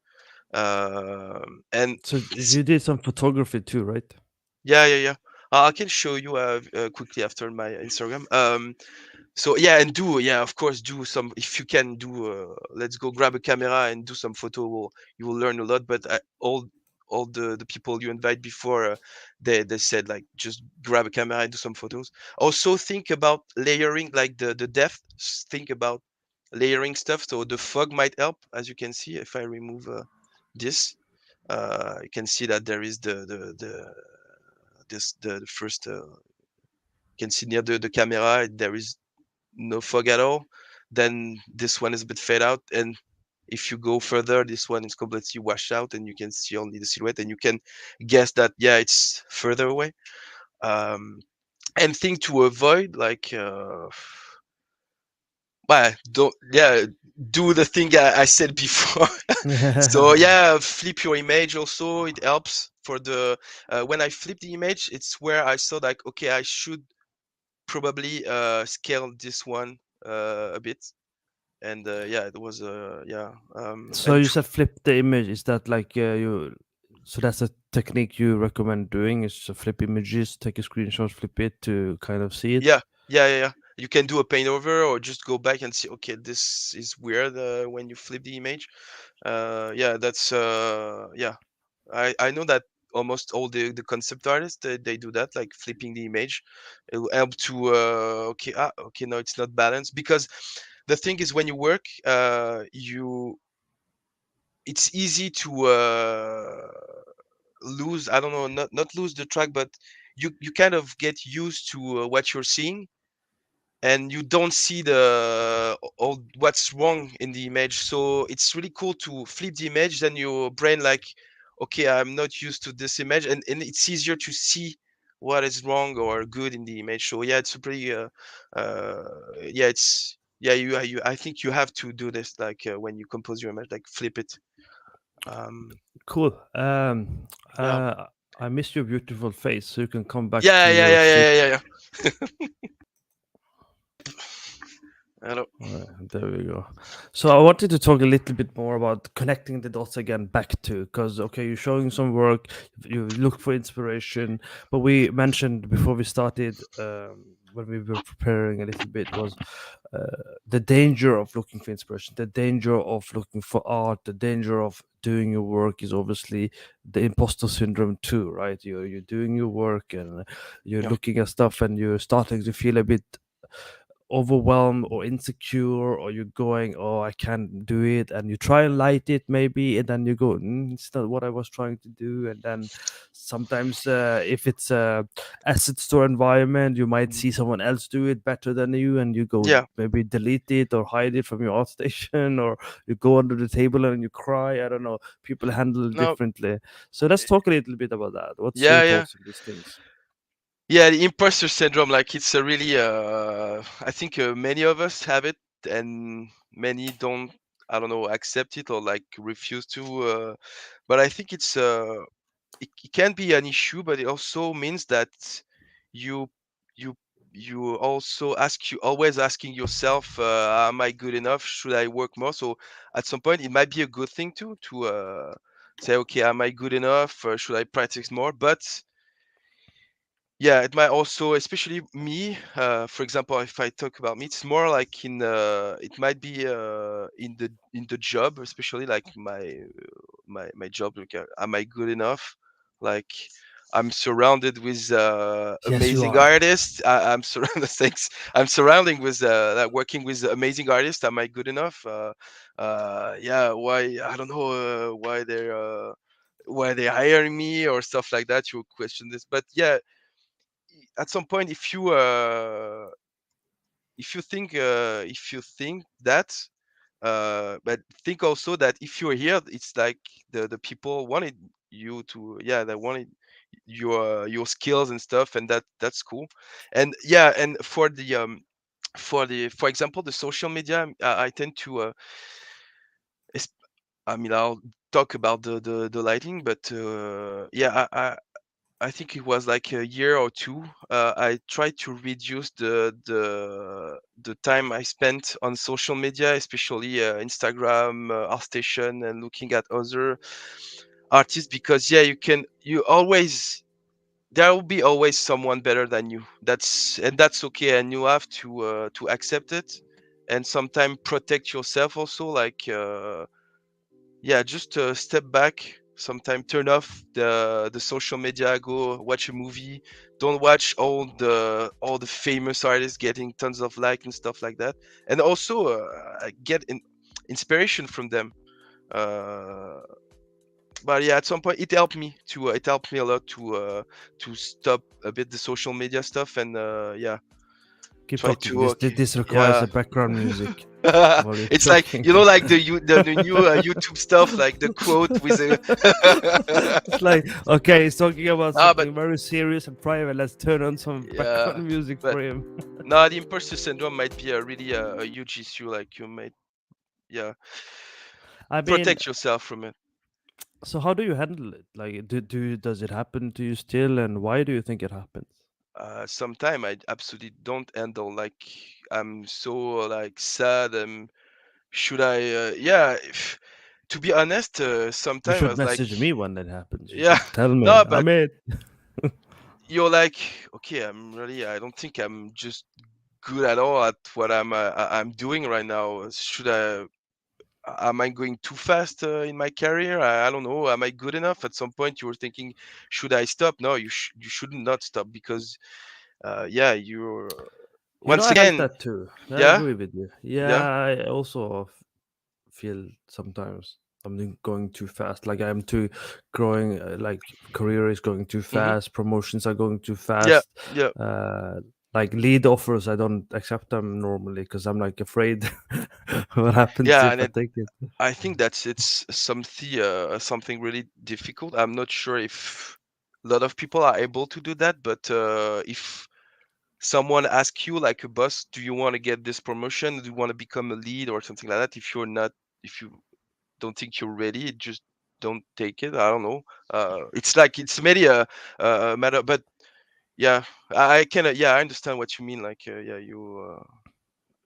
And So you did some photography too, right? yeah. I can show you quickly after my Instagram. So yeah, and of course, do some if you can do. Let's go grab a camera and do some photo. You will learn a lot. But all the people you invite before, they said like just grab a camera and do some photos. Also think about layering, like the depth. Think about layering stuff. So the fog might help. As you can see, if I remove this, you can see that there is the first, you can see near the camera there is no fog at all. Then this one is a bit fade out, and if you go further, this one is completely washed out, and you can see only the silhouette, and you can guess that yeah, it's further away. Um, and thing to avoid, like, well, don't, yeah, do the thing I said before. So yeah, flip your image also, it helps for the when I flip the image, it's where I saw like, okay, I should probably scale this one a bit. And yeah, it was yeah, So and you said flip the image. Is that like you? So that's a technique you recommend doing? Is to flip images, take a screenshot, flip it to kind of see yeah, it. yeah. You can do a paint over or just go back and see, okay, this is weird when you flip the image. Yeah, that's yeah, I know that almost all the concept artists, they do that, like flipping the image. It will help to okay, okay, no, it's not balanced, because the thing is when you work, you it's easy to lose, I don't know, not lose the track, but you kind of get used to what you're seeing, and you don't see the all what's wrong in the image. So it's really cool to flip the image, then your brain like, okay, I'm not used to this image, and it's easier to see what is wrong or good in the image. So yeah, it's a pretty uh yeah, it's yeah, you I think you have to do this, like when you compose your image, like flip it. um Cool. yeah, I miss your beautiful face, so you can come back yeah, to yeah, your yeah, seat. yeah, yeah, yeah. Hello. There we go. So I wanted to talk a little bit more about connecting the dots again back to, because okay, you're showing some work, you look for inspiration, but we mentioned before we started, when we were preparing a little bit, was uh, the danger of looking for inspiration, the danger of looking for art, the danger of doing your work is obviously the imposter syndrome too, right? You're doing your work and you're Yeah, looking at stuff and you're starting to feel a bit overwhelmed or insecure, or you're going, oh, I can't do it, and you try and light it maybe, and then you go, it's not what I was trying to do. And then sometimes if it's a asset store environment, you might mhm. see someone else do it better than you, and you go Yeah. maybe delete it or hide it from your art station, or you go under the table and you cry. I don't know, people handle it No. differently. So let's talk a little bit about that. What's your Yeah, yeah. thoughts on these things? Yeah, the imposter syndrome, like it's a really I think many of us have it, and many don't, I don't know, accept it or like refuse to but I think it's it can be an issue, but it also means that you you you also you always asking yourself, am I good enough? Should I work more? So at some point it might be a good thing to say, okay, am I good enough? Should I practice more? But yeah, it might also, especially me, for example, if I talk about me, it's more like in it might be in the job, especially like my job, like, am I good enough? Like, I'm surrounded with Yes, you amazing are. artists. I'm surrounded thanks, I'm surrounding with like working with amazing artists. Am I good enough? Yeah, why, I don't know, why they hiring me or stuff like that. You question this, but yeah, at some point, if you think that, but think also that if you're here, it's like the people wanted you to, yeah, they wanted your skills and stuff, and that's cool. And yeah, and for example, the social media, I tend to es- I mean, I'll talk about the lighting, but yeah, I think it was like a year or two. I tried to reduce the time I spent on social media, especially Instagram, ArtStation, and looking at other artists, because yeah, you always, there will be always someone better than you. That's okay, and you have to accept it, and sometimes protect yourself also. Like yeah, just step back. Sometimes turn off the social media, go watch a movie. Don't watch all the famous artists getting tons of like and stuff like that. And also get inspiration from them. Uh, but yeah, at some point it helped me a lot to stop a bit the social media stuff, and yeah, Keep try talking. to This requires yeah. a background music while you're It's like, talking. like the new YouTube stuff, like the quote with a It's like, okay, he's talking about but something very serious and private. Let's turn on some yeah, background music but for him. no, the imposter syndrome might be a really a huge issue. Like you might, yeah, I mean, protect yourself from it. so how do you handle it? Like, does it happen to you still, and why do you think it happens? Sometimes I absolutely don't handle. Like I'm so like sad. Should I? Yeah. To be honest, You sometimes I should was like, message me when that happens. You yeah, should tell me, no, but Amit. you're like, okay, I don't think I'm just good at all at what I'm doing right now. Should I? Am I going too fast in my career? I don't know. Am I good enough? At some point, you were thinking, should I stop? No, you should not stop, because yeah, you're once I have again, that too. I yeah, agree with you. yeah, Yeah, I also feel sometimes I'm going too fast. Like I'm too growing. Like career is going too hmm, fast. Promotions are going too yeah, fast. yeah, Uh, like lead offers, I don't accept them normally because I'm like afraid what happens yeah, if and I take it. I think it's something really difficult. I'm not sure if a lot of people are able to do that, but if someone asks you, like a boss, do you want to get this promotion? Do you want to become a lead or something like that? If you don't think you're ready, just don't take it. I don't know. It's like it's maybe a matter, but yeah, I can. Yeah, I understand what you mean. Like, yeah,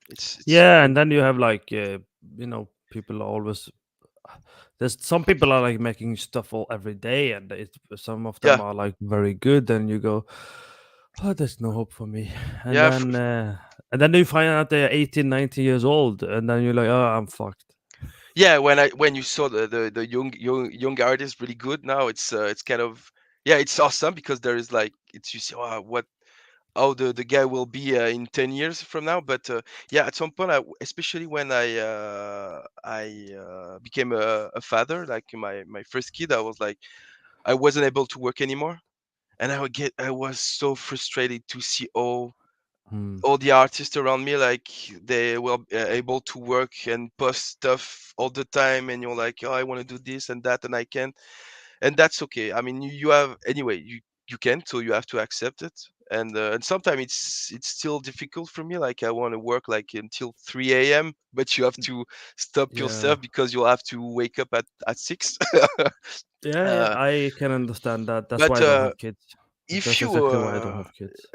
it's Yeah, very and then you have like people are always there's some people are like making stuff all every day, and some of them yeah, are like very good, and you go, oh, there's no hope for me. And yeah. then you find out they're 18, 19 years old, and then you're like, oh, I'm fucked. Yeah, when you saw the young artist really good now, it's kind of, yeah, it's awesome, because there is like, it's, you see, oh, what, how the guy will be in 10 years from now. But yeah, at some point, especially when I became a father, like my first kid, I was like, I wasn't able to work anymore, and I was so frustrated to see Hmm. all the artists around me, like they were able to work and post stuff all the time, and you're like, oh, I want to do this and that, and I can't. And that's okay. I mean, you have, anyway, you can, so you have to accept it. And sometimes it's still difficult for me, like I want to work like until 3 a.m., but you have to stop Yeah. yourself because you'll have to wake up at 6. Yeah, yeah, uh, I can understand that. That's why but I don't have kids. if That's you exactly why I don't have kids.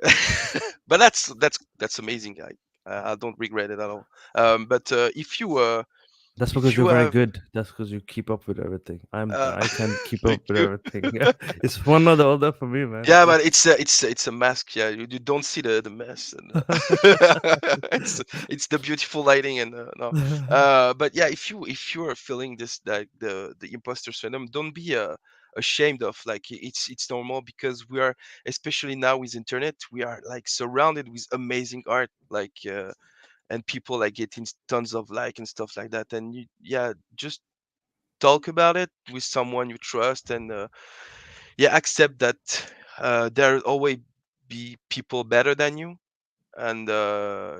but that's amazing. I don't regret it at all. But That's because if you're you very have good. That's because you keep up with everything. uh, I can't keep thank up with you. everything. It's one or the other for me, man. Yeah, but it's a mask. Yeah, you don't see the mess, and it's the beautiful lighting, and no. But yeah, if you are feeling this, like the imposter syndrome, don't be ashamed of, like, it's normal, because we are, especially now with internet, we are like surrounded with amazing art, like and people like getting tons of like and stuff like that, and you, yeah, just talk about it with someone you trust, and yeah, accept that there'll always be people better than you, and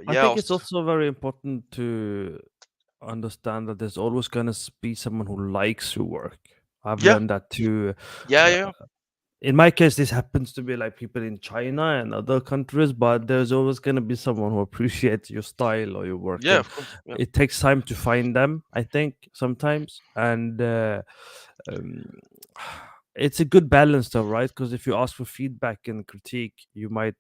I yeah, think it's also, also very important to understand that there's always gonna be someone who likes your work. I've yeah, learned that too. yeah, Uh, yeah, in my case, this happens to be like people in China and other countries, but there's always gonna be someone who appreciates your style or your work, yeah, and of course, yeah, it takes time to find them. I think sometimes, and um, it's a good balance, though, right? Because if you ask for feedback and critique, you might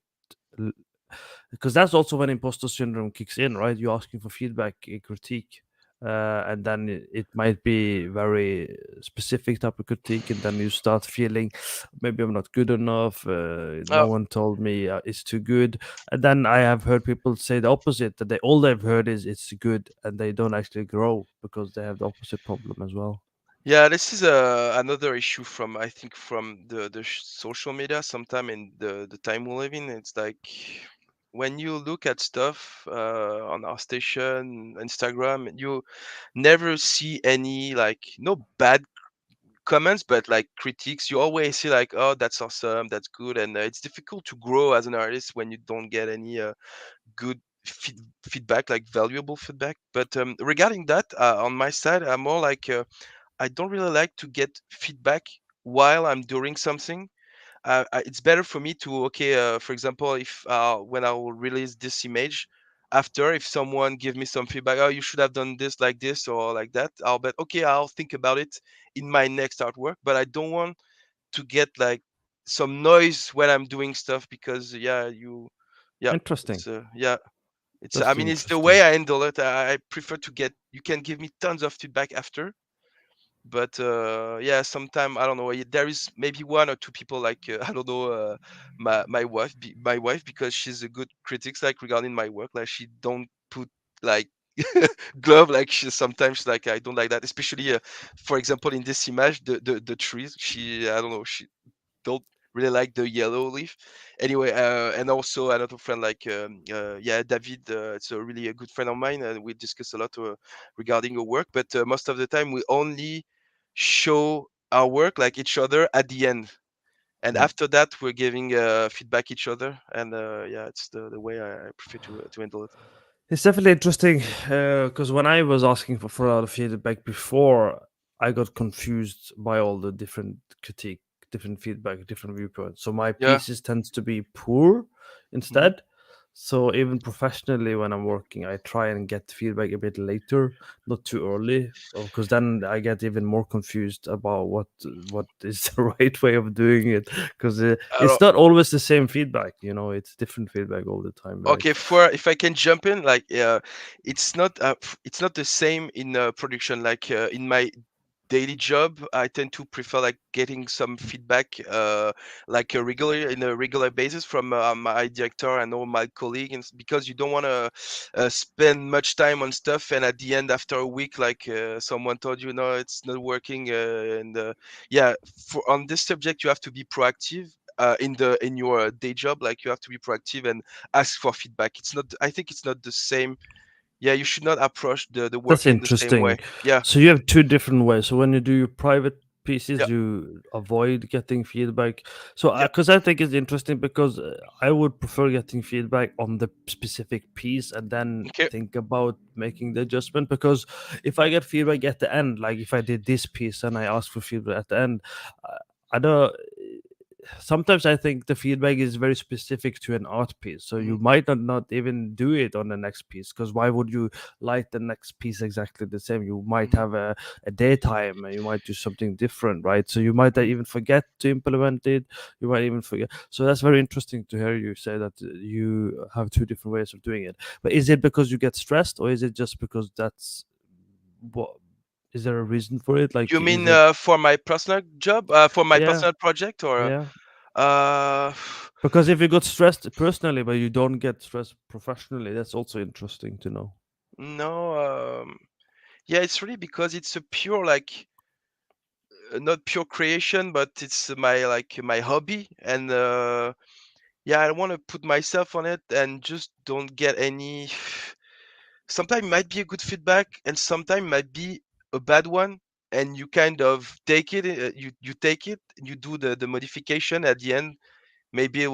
because that's also when imposter syndrome kicks in, right? You're asking for feedback, a critique, and then it might be very specific type of critique, and then you start feeling maybe I'm not good enough. No uh, one told me it's too good, and then I have heard people say the opposite, that they all they've heard is it's good, and they don't actually grow because they have the opposite problem as well. Yeah, this is another issue from, I think, from the social media sometime in the time we live in. It's like when you look at stuff on our station, Instagram, you never see any, like, no bad comments, but like critiques. You always see like, oh, that's awesome, that's good. And it's difficult to grow as an artist when you don't get any good feedback, like valuable feedback. But regarding that, on my side, I'm more like, I don't really like to get feedback while I'm doing something. It's better for me to, okay, for example, if when I will release this image, after, if someone give me some feedback, oh, you should have done this like this or like that, I'll bet, okay, I'll think about it in my next artwork. But I don't want to get like some noise when I'm doing stuff, because yeah, Interesting. it's, I That's mean, it's the way interesting. I handle it. I prefer to get, you can give me tons of feedback after, but yeah, sometime, I don't know, there is maybe one or two people, like I don't know, my wife, because she's a good critics, like, regarding my work, like, she don't put like glove, like, she sometimes, like, I don't like that, especially for example, in this image, the trees, she, I don't know, she don't really like the yellow leaf. Anyway, and also another friend, like, yeah, David, it's a really a good friend of mine, and we discuss a lot regarding our work. But most of the time, we only show our work, like, each other at the end, and Yeah. after that, we're giving feedback each other. And yeah, it's the way I prefer to handle it. It's definitely interesting because when I was asking for a lot of feedback before, I got confused by all the different critique, different feedback, different viewpoints. So my Yeah. pieces tends to be poor Hmm. instead. So even professionally, when I'm working, I try and get feedback a bit later, not too early, because then I get even more confused about what is the right way of doing it. Because it's not always the same feedback, it's different feedback all the time, right? Okay, for, if I can jump in, like, it's not the same in production. Like, in my daily job, I tend to prefer, like, getting some feedback, like, a regular in a regular basis from my director and all my colleagues, because you don't want to spend much time on stuff, and at the end, after a week, like, someone told you, no, it's not working, and yeah, for on this subject, you have to be proactive. In your day job, like, you have to be proactive and ask for feedback. It's not, I think it's not the same. Yeah, you should not approach the That's work in the same interesting. way. Yeah. So you have two different ways. So when you do your private Yeah. pieces, you avoid getting feedback. So Yeah. because I think it's interesting because I would prefer getting feedback on the specific piece and then Okay. think about making the adjustment. Because if I get feedback at the end, like if I did this piece and I ask for feedback at the end, uh, I don't. Sometimes I think the feedback is very specific to an art piece, so Mhm. you might not even do it on the next piece because why would you light the next piece exactly the same? You might Mhm. have a daytime and you might do something different, right? So you might even forget to implement it. You might even forget. So that's very interesting to hear you say that you have two different ways of doing it. But is it because you get stressed or is it just because that's what? Is there a reason for it? Like, You is mean it? for my personal job, for my Yeah, personal project, or yeah. uh, Because if you got stressed personally, but you don't get stressed professionally, that's also interesting to know. no, yeah, it's really because it's a pure, like, not pure creation, but it's my, like, my hobby. And yeah, I want to put myself on it and just don't get any. Sometimes it might be a good feedback, and sometimes might be a bad one, and you kind of take it. You take it, and you do the modification at the end. Maybe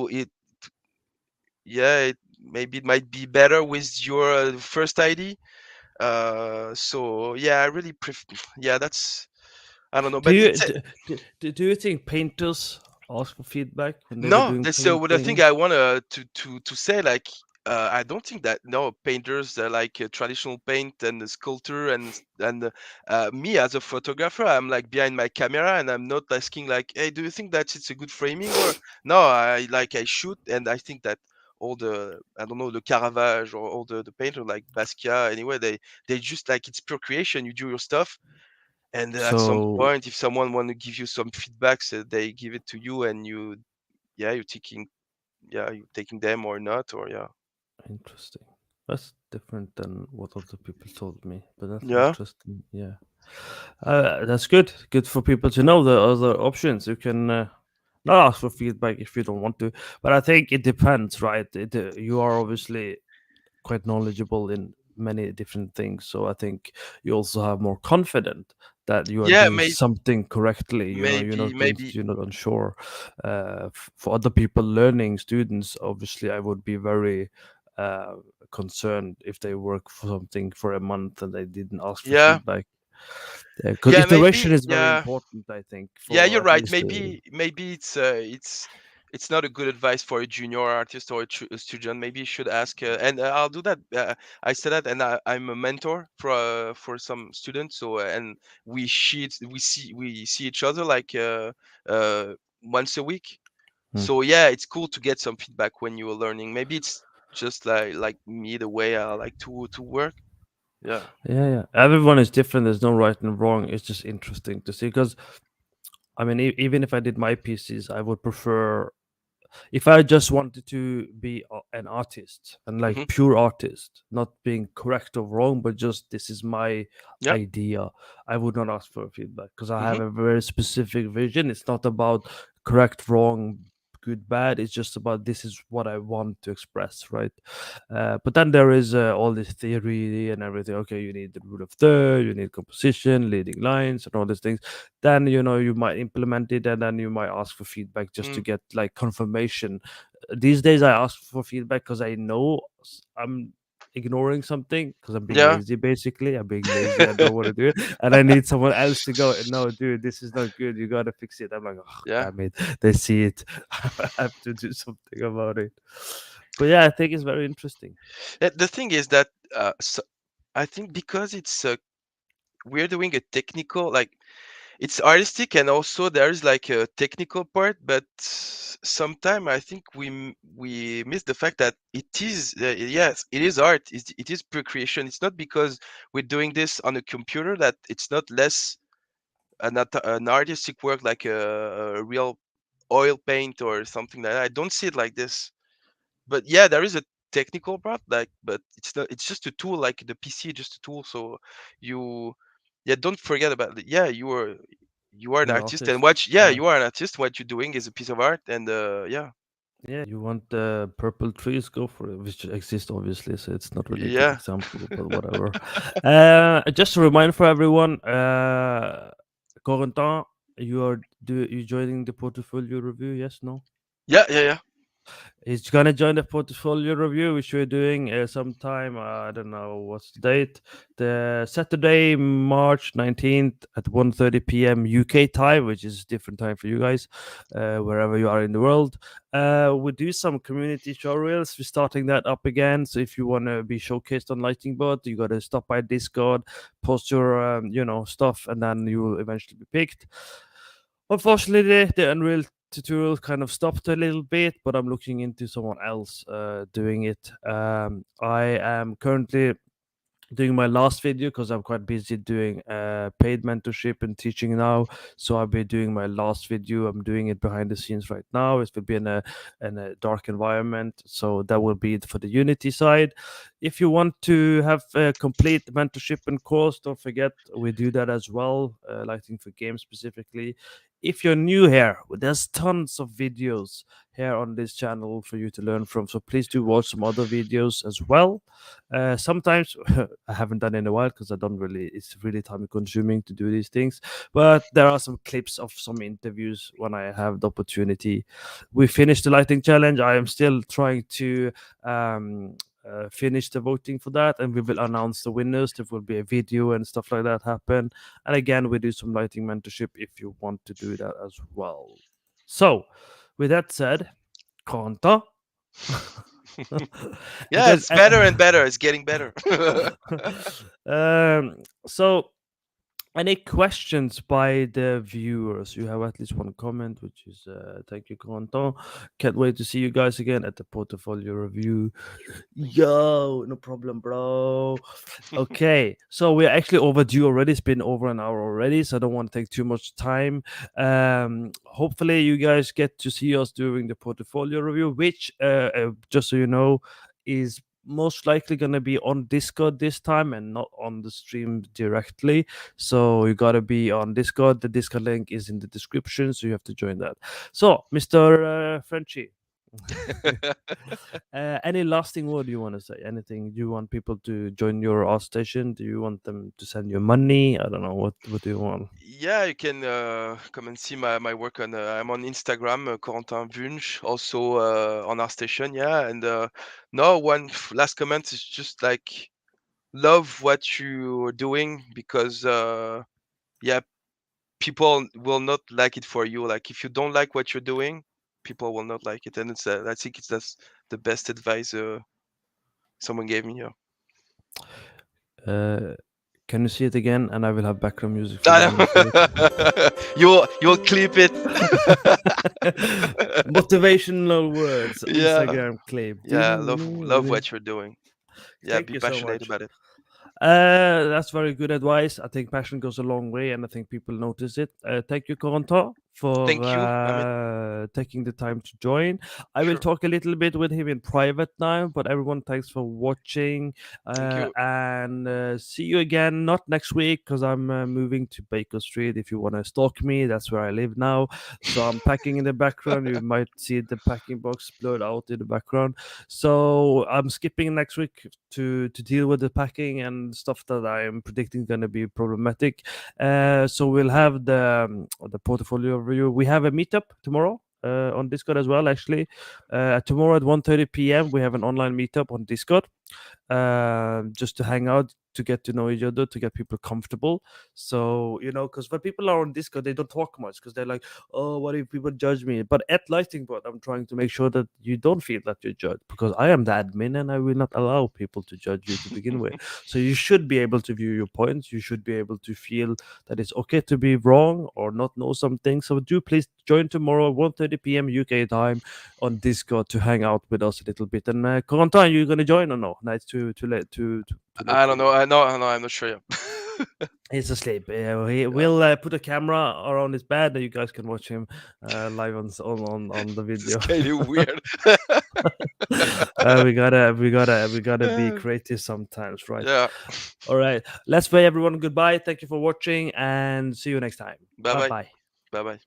yeah, maybe it might be better with your first ID. So yeah, I really yeah, that's, I don't know, Do but you it's do you think painters ask for feedback when they were no, doing that's the thing painting? I want to say. Like, I don't think that, no, painters, like, traditional paint and the sculptor, and me as a photographer, I'm like behind my camera, and I'm not asking, like, hey, do you think that it's a good framing? Or no, I shoot, and I think that all the, I don't know, the Caravage, or all the painter, like Basquiat, anyway, they just, like, it's pure creation. You do your stuff, and at some So point, if someone want to give you some feedbacks, they give it to you, and yeah, you're taking, yeah, you taking them or not, or yeah. interesting. That's different than what other people told me, but that's Yeah. interesting. Yeah. That's good. Good for people to know the other options. You can not ask for feedback if you don't want to, but I think it depends, right? You are obviously quite knowledgeable in many different things, so I think you also have more confident that you are Yeah, doing something correctly. You're not being, maybe. you're not unsure. For other people, learning students, obviously, I would be very uh, concerned if they work for something for a month and they didn't ask for Yeah, feedback, because yeah, iteration maybe. is very Yeah, important, I think, yeah, for you're at right. least Maybe it's not a good advice for a junior artist or a student. Maybe you should ask, and I'll do that. I said that, and I'm a mentor for some students. So and we see each other like uh, once a week. Hmm. So yeah, it's cool to get some feedback when you are learning. Maybe it's just like me, the way I like to work. Yeah. Yeah, yeah. Everyone is different. There's no right and wrong. It's just interesting to see because I mean, even if I did my pieces, I would prefer if I just wanted to be an artist and like Hmm. pure artist, not being correct or wrong, but just this is my Yeah. idea, I would not ask for feedback because I Hmm. have a very specific vision. It's not about correct, wrong, good, bad. It's just about this is what I want to express, right? But then there is all this theory and everything. Okay, you need the rule of third, you need composition, leading lines, and all these things. Then you might implement it, and then you might ask for feedback just to Mm. get like confirmation. These days I ask for feedback because I know I'm ignoring something because I'm being Yeah. lazy. Basically, I'm being lazy. I don't want to do it, and I need someone else to go, no dude, this is not good, you gotta fix it. I'm like, oh Yeah. damn it, they see it. I have to do something about it. But yeah, I think it's very interesting. The thing is that I think because we're doing a technical, like it's artistic, and also there's like a technical part, but sometimes I think we miss the fact that it is yes, it is art. It is procreation. It's not because we're doing this on a computer that it's not less an artistic work, like a real oil paint or something like that. I don't see it like this. But yeah, there is a technical part, like, but it's not. It's just a tool, like the PC, just a tool. So you, yeah, don't forget about it. Yeah, you are an You're artist, and artist. yeah, Yeah. you are an artist. What you're doing is a piece of art, and yeah, Yeah, you want the purple trees, go for it, which exist obviously, so it's not really a good yeah, example, but whatever. Just a reminder for everyone, Corentin, you joining the portfolio review? Yes, no? yeah, yeah, yeah. He's gonna join the portfolio review, which we're doing sometime. I don't know what's the date. The Saturday, March 19th at 1:30 p.m. UK time, which is different time for you guys, wherever you are in the world. We do some community showreels. We're starting that up again. So if you want to be showcased on Lightning Bot, you got to stop by Discord, post your stuff, and then you will eventually be picked. Unfortunately, the Unreal tutorial kind of stopped a little bit, but I'm looking into someone else doing it. I am currently doing my last video because I'm quite busy doing paid mentorship and teaching now. So I'll be doing my last video. I'm doing it behind the scenes right now. It will be in a dark environment, so that will be it for the Unity side. If you want to have a complete mentorship and course, don't forget we do that as well. Lighting for games specifically. If you're new here, there's tons of videos here on this channel for you to learn from. So please do watch some other videos as well. Sometimes I haven't done in a while because I don't really, it's really time consuming to do these things. But there are some clips of some interviews when I have the opportunity. We finished the lighting challenge. I am still trying to um, finish the voting for that, and we will announce the winners. There will be a video and stuff like that happen. And again, we do some lighting mentorship if you want to do that as well. So, with that said, Konta. Yeah, Guys, it's better and better. It's getting better. so any questions by the viewers? You have at least one comment, which is thank you, Corentin. Can't wait to see you guys again at the portfolio review. Yo, no problem, bro. Okay, so we're actually overdue already. It's been over an hour already, so I don't want to take too much time. Hopefully, you guys get to see us during the portfolio review, which, just so you know, is most likely gonna be on Discord this time and not on the stream directly. So you gotta be on Discord. The Discord link is in the description, so you have to join that. So, Mr. Frenchie, any lasting word you want to say? Anything you want people to join your art station? Do you want them to send you money? I don't know. What do you want? Yeah, you can come and see my work on. I'm on Instagram, Corentin Vunch, also on our station. Yeah, and no one last comment is just like love what you're doing because yeah, people will not like it for you. Like if you don't like what you're doing, people will not like it, and it's I think it's that's the best advice someone gave me here. Uh, can you see it again? And I will have background music for when you say it. You'll clip it. Motivational words, Yeah, Instagram clip. yeah. Love what you're doing. Yeah, Thank be you so passionate much. about it. That's very good advice. I think passion goes a long way, and I think people notice it. Thank you, Corentin, for Thank you, Amit. taking the time to join. I will Sure. talk a little bit with him in private now, but everyone, thanks for watching, Thank you. and see you again. Not next week because I'm moving to Baker Street. If you want to stalk me, that's where I live now. So I'm packing in the background. You might see the packing box blurred out in the background. So I'm skipping next week to deal with the packing and stuff that I'm predicting going to be problematic. So we'll have the portfolio review. We have a meetup tomorrow. On Discord as well, actually. Tomorrow at 1:30 p.m. we have an online meetup on Discord, just to hang out, to get to know each other, to get people comfortable. So, because when people are on Discord, they don't talk much because they're like, oh, what if people judge me? But at Lightingbot, I'm trying to make sure that you don't feel that you're judged, because I am the admin and I will not allow people to judge you to begin with. So you should be able to view your points. You should be able to feel that it's okay to be wrong or not know something. So do please join tomorrow, 1:30 p.m. UK time, on Discord, to hang out with us a little bit. And Corentin, you gonna join or no? No, it's too late too late I for don't know. you. I know. I'm not sure. Yeah. He's asleep. Yeah. We'll put a camera around his bed, and you guys can watch him live on the This is video. kind of weird. We gotta be creative sometimes, right? Yeah. All right. Let's say everyone goodbye. Thank you for watching, and see you next time. Bye Bye bye. bye. Bye bye.